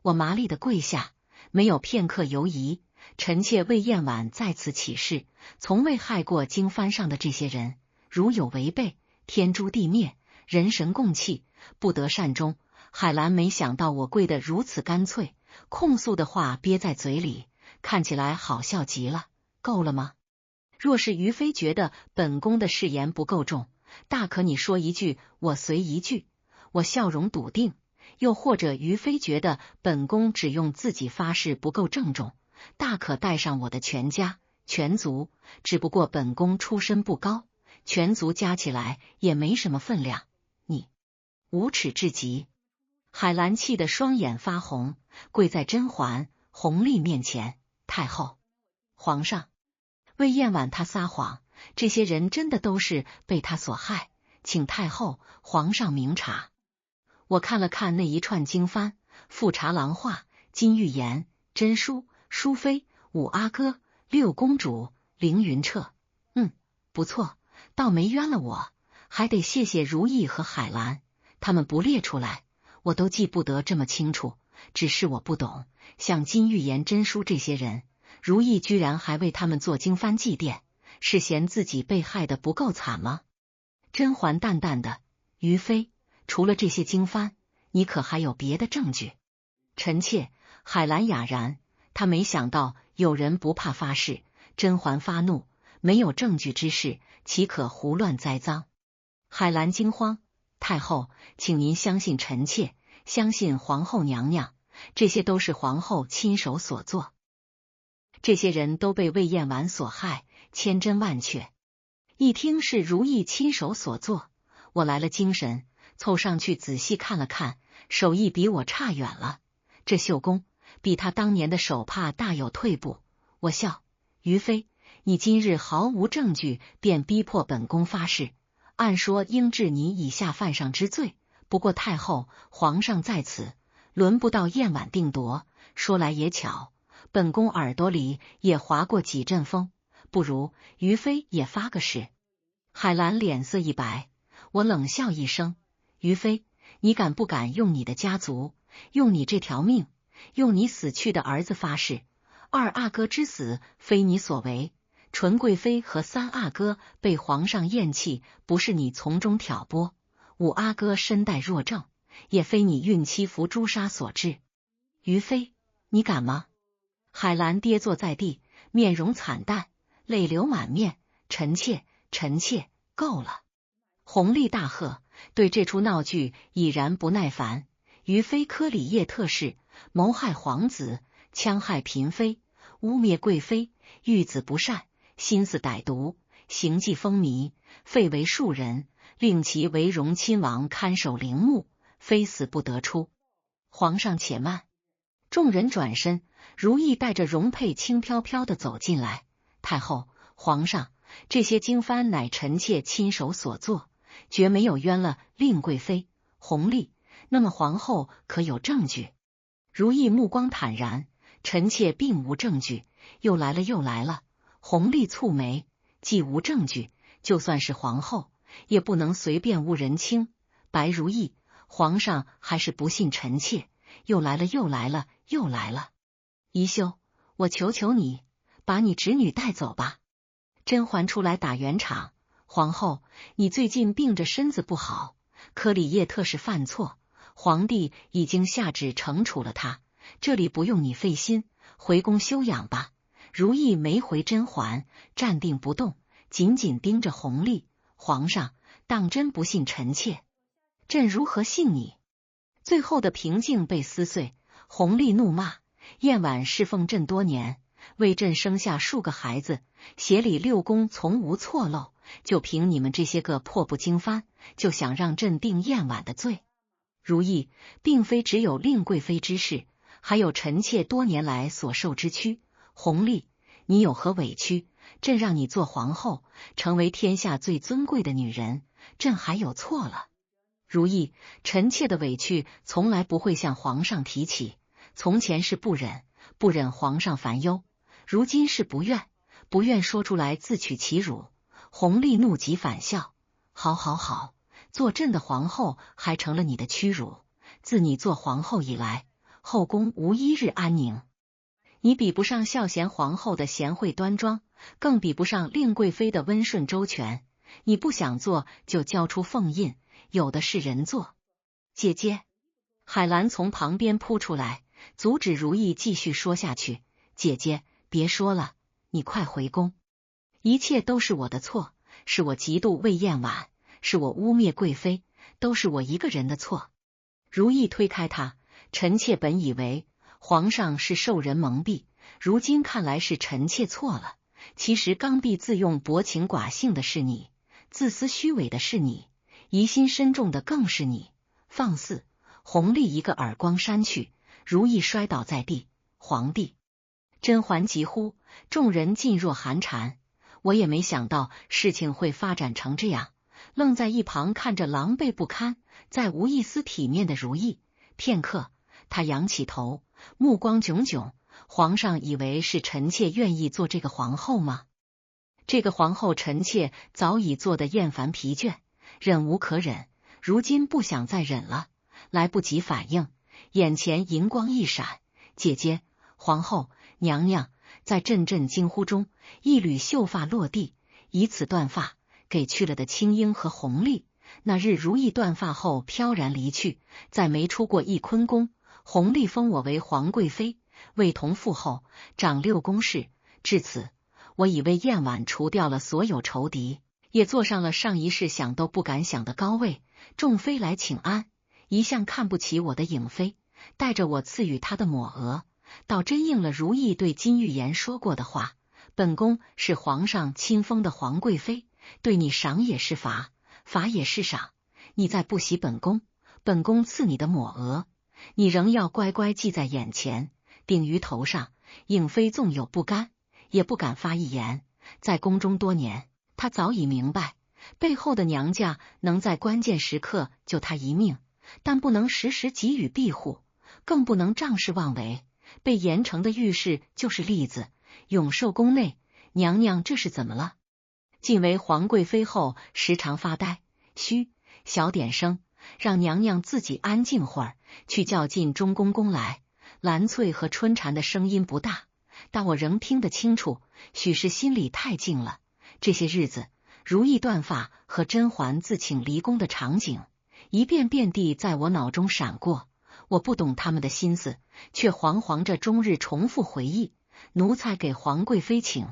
我麻利的跪下，没有片刻犹疑。臣妾魏燕婉在此起誓，从未害过经幡上的这些人，如有违背，天诛地灭，人神共弃，不得善终。海兰没想到我跪得如此干脆，控诉的话憋在嘴里，看起来好笑极了。够了吗？若是于妃觉得本宫的誓言不够重，大可你说一句，我随一句。我笑容笃定。又或者于妃觉得本宫只用自己发誓不够郑重，大可带上我的全家全族，只不过本宫出身不高，全族加起来也没什么分量。你无耻至极！海兰气得双眼发红，跪在甄嬛、弘历面前。太后，皇上，魏燕婉她撒谎，这些人真的都是被她所害，请太后、皇上明察。我看了看那一串经幡，富察郎画、金玉妍、真淑、淑妃、五阿哥、六公主、凌云彻，不错，倒没冤了我。还得谢谢如意和海兰，他们不列出来，我都记不得这么清楚。只是我不懂，像金玉妍、真淑这些人，如意居然还为他们做经幡祭奠，是嫌自己被害得不够惨吗？甄嬛淡淡的，于妃，除了这些经幡，你可还有别的证据？臣妾。海兰哑然，她没想到有人不怕发誓。甄嬛发怒，没有证据之事，岂可胡乱栽赃？海兰惊慌，太后，请您相信臣妾，相信皇后娘娘，这些都是皇后亲手所做。这些人都被魏燕婉所害，千真万确。一听是如意亲手所做，我来了精神，凑上去仔细看了看，手艺比我差远了，这绣工比他当年的手帕大有退步。我笑，于妃，你今日毫无证据便逼迫本宫发誓，按说应治你以下犯上之罪，不过太后、皇上在此，轮不到燕婉定夺。说来也巧，本宫耳朵里也划过几阵风，不如于妃也发个誓。海兰脸色一白，我冷笑一声，于妃，你敢不敢用你的家族，用你这条命，用你死去的儿子发誓？二阿哥之死非你所为，纯贵妃和三阿哥被皇上厌弃，不是你从中挑拨，五阿哥身带弱症，也非你孕期服朱砂所致。于妃，你敢吗？海兰跌坐在地，面容惨淡，泪流满面。臣妾，够了！弘历大喝，对这出闹剧已然不耐烦。于妃科里叶特氏，谋害皇子，戕害嫔妃，污蔑贵妃，御子不善，心思歹毒，行迹风靡，废为庶人，令其为荣亲王看守陵墓，非死不得出。皇上且慢！众人转身，如意带着容佩轻飘飘的走进来。太后、皇上，这些经幡乃臣妾亲手所做，绝没有冤了令贵妃、弘历。那么皇后可有证据？如意目光坦然，臣妾并无证据。又来了。弘历蹙眉，既无证据，就算是皇后，也不能随便误人轻。白如意，皇上还是不信臣妾。又来了。宜修，我求求你，把你侄女带走吧。甄嬛出来打圆场，皇后，你最近病着身子不好，科里叶特是犯错，皇帝已经下旨惩处了他，这里不用你费心，回宫休养吧。如意没回甄嬛，站定不动，紧紧盯着弘历。皇上，当真不信臣妾？朕如何信你？最后的平静被撕碎，弘历怒骂：燕婉侍奉朕多年，为朕生下数个孩子，协理六宫从无错漏，就凭你们这些个破布经幡，就想让朕定燕婉的罪？如意，并非只有令贵妃之事，还有臣妾多年来所受之屈。弘历，你有何委屈？朕让你做皇后，成为天下最尊贵的女人，朕还有错了？如意，臣妾的委屈从来不会向皇上提起，从前是不忍，不忍皇上烦忧，如今是不愿说出来自取其辱。弘历怒极反笑：好好好，做朕的皇后还成了你的屈辱。自你做皇后以来，后宫无一日安宁。你比不上孝贤皇后的贤惠端庄，更比不上令贵妃的温顺周全。你不想做就交出凤印，有的是人做。姐姐，海兰从旁边扑出来，阻止如意继续说下去。姐姐，别说了，你快回宫。一切都是我的错，是我嫉妒魏燕婉，是我污蔑贵妃，都是我一个人的错。如意推开他，臣妾本以为皇上是受人蒙蔽，如今看来是臣妾错了。其实刚愎自用、薄情寡性的是你，自私虚伪的是你，疑心深重的更是你。放肆！弘历一个耳光扇去，如意摔倒在地。皇帝！甄嬛急呼，众人噤若寒蝉。我也没想到事情会发展成这样，愣在一旁看着狼狈不堪、再无一丝体面的如意。片刻，他仰起头，目光炯炯。皇上以为是臣妾愿意做这个皇后吗？这个皇后臣妾早已做得厌烦疲倦，忍无可忍，如今不想再忍了，来不及反应，眼前银光一闪，姐姐，皇后，娘娘！在阵阵惊呼中，一缕秀发落地，以此断发给去了的青樱和弘历。那日如意断发后飘然离去，再没出过翊坤宫。弘历封我为皇贵妃，位同父后，掌6宫事。至此，我以为燕婉除掉了所有仇敌，也坐上了上一世想都不敢想的高位。众妃来请安，一向看不起我的颖妃，带着我赐予她的抹额，倒真应了如意对金玉妍说过的话：本宫是皇上亲封的皇贵妃，对你赏也是罚，罚也是赏。你再不喜本宫，本宫赐你的抹额，你仍要乖乖记在眼前，顶于头上。颖妃纵有不甘，也不敢发一言。在宫中多年，她早已明白，背后的娘家能在关键时刻救她一命，但不能时时给予庇护，更不能仗势妄为。被严惩的御史就是例子。永寿宫内，娘娘这是怎么了？晋为皇贵妃后，时常发呆。嘘，小点声，让娘娘自己安静会儿。去叫进中宫宫来。兰翠和春蝉的声音不大，但我仍听得清楚。许是心里太静了。这些日子，如意断发和甄嬛自请离宫的场景，一遍遍地在我脑中闪过。我不懂他们的心思，却惶惶着终日重复回忆。奴才给皇贵妃请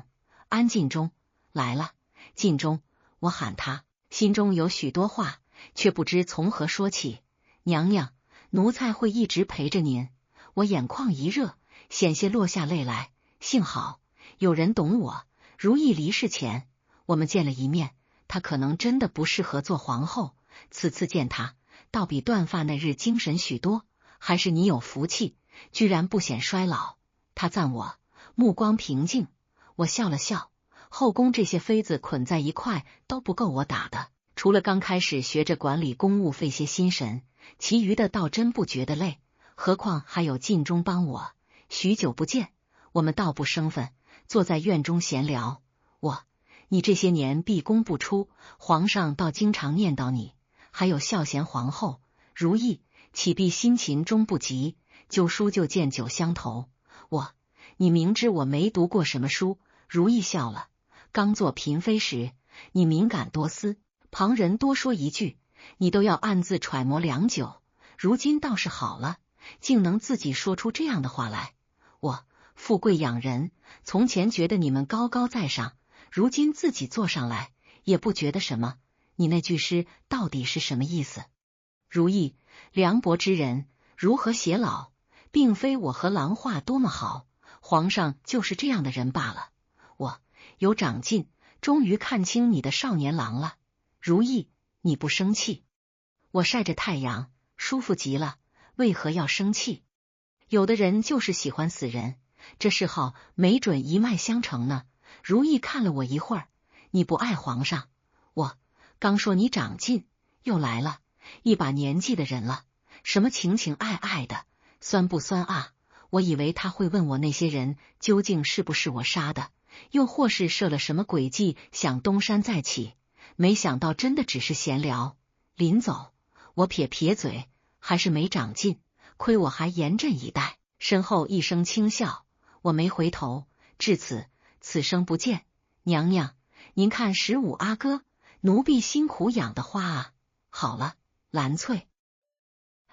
安。晋中来了。晋中，我喊他，心中有许多话，却不知从何说起。娘娘，奴才会一直陪着您。我眼眶一热，险些落下泪来。幸好有人懂我。如意离世前，我们见了一面，她可能真的不适合做皇后。此次见她，倒比断发那日精神许多。还是你有福气，居然不显衰老。他赞我，目光平静。我笑了笑。后宫这些妃子捆在一块都不够我打的，除了刚开始学着管理公务费些心神，其余的倒真不觉得累。何况还有晋中帮我。许久不见，我们道不生分，坐在院中闲聊。你这些年闭宫不出，皇上倒经常念叨你。还有孝贤皇后如意，岂必辛勤终不及？旧书就见酒相投。你明知我没读过什么书。如意笑了。刚做嫔妃时，你敏感多思，旁人多说一句，你都要暗自揣摩良久。如今倒是好了，竟能自己说出这样的话来。富贵养人，从前觉得你们高高在上，如今自己坐上来，也不觉得什么。你那句诗到底是什么意思？如意，凉薄之人如何偕老？并非我和郎画多么好，皇上就是这样的人罢了。我有长进，终于看清你的少年郎了。如意，你不生气？我晒着太阳，舒服极了，为何要生气？有的人就是喜欢死人，这嗜好没准一脉相承呢。如意看了我一会儿，你不爱皇上？我刚说你长进，又来了，一把年纪的人了，什么情情爱爱的，酸不酸啊？我以为他会问我那些人究竟是不是我杀的，又或是设了什么诡计想东山再起，没想到真的只是闲聊。临走，我撇撇嘴，还是没长进，亏我还严阵以待。身后一声轻笑，我没回头。至此，此生不见。娘娘，您看15阿哥，奴婢辛苦养的花啊。好了，兰翠，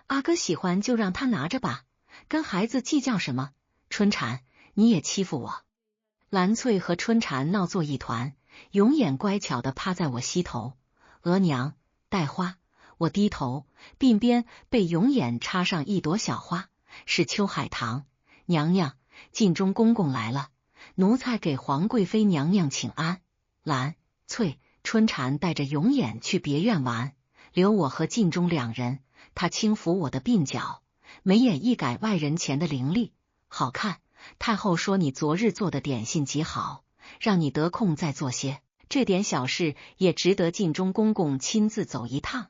阿哥喜欢就让他拿着吧，跟孩子计较什么？春蝉，你也欺负我。兰翠和春蝉闹作一团，永眼乖巧的趴在我膝头。额娘，带花。我低头，鬓边被永眼插上一朵小花，是秋海棠。娘娘，晋中公公来了，奴才给皇贵妃娘娘请安。兰翠、春蝉带着永眼去别院玩，留我和晋中2人。他轻抚我的鬓角，眉眼一改外人前的凌厉。好看，太后说你昨日做的点心极好，让你得空再做些，这点小事也值得晋中公公亲自走一趟。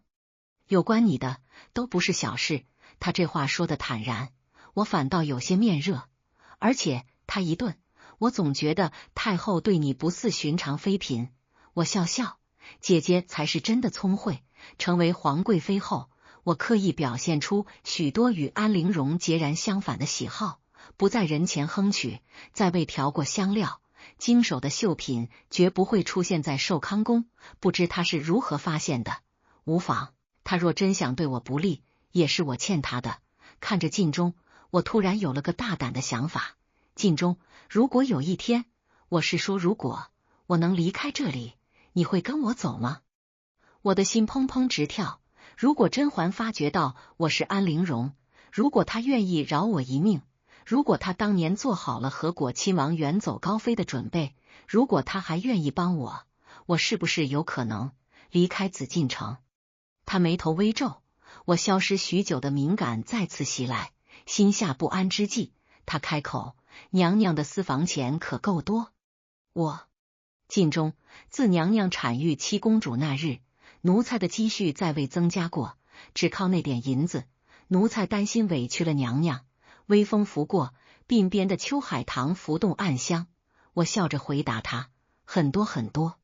有关你的都不是小事。他这话说的坦然，我反倒有些面热。而且他一顿，我总觉得太后对你不似寻常妃嫔。我笑笑，姐姐才是真的聪慧。成为皇贵妃后，我刻意表现出许多与安陵容截然相反的喜好，不在人前哼曲，再未调过香料，经手的绣品绝不会出现在寿康宫。不知他是如何发现的。无妨，他若真想对我不利，也是我欠他的。看着晋中，我突然有了个大胆的想法。晋中，如果有一天，我是说如果，我能离开这里，你会跟我走吗？我的心砰砰直跳。如果甄嬛发觉到我是安陵容，如果她愿意饶我一命，如果她当年做好了和果亲王远走高飞的准备，如果她还愿意帮我，我是不是有可能离开紫禁城？他眉头微皱，我消失许久的敏感再次袭来，心下不安之际，他开口：娘娘的私房钱可够多？晋中，自娘娘产育7公主那日，奴才的积蓄再未增加过，只靠那点银子，奴才担心委屈了娘娘。微风拂过，鬓边的秋海棠浮动暗香，我笑着回答他：很多很多。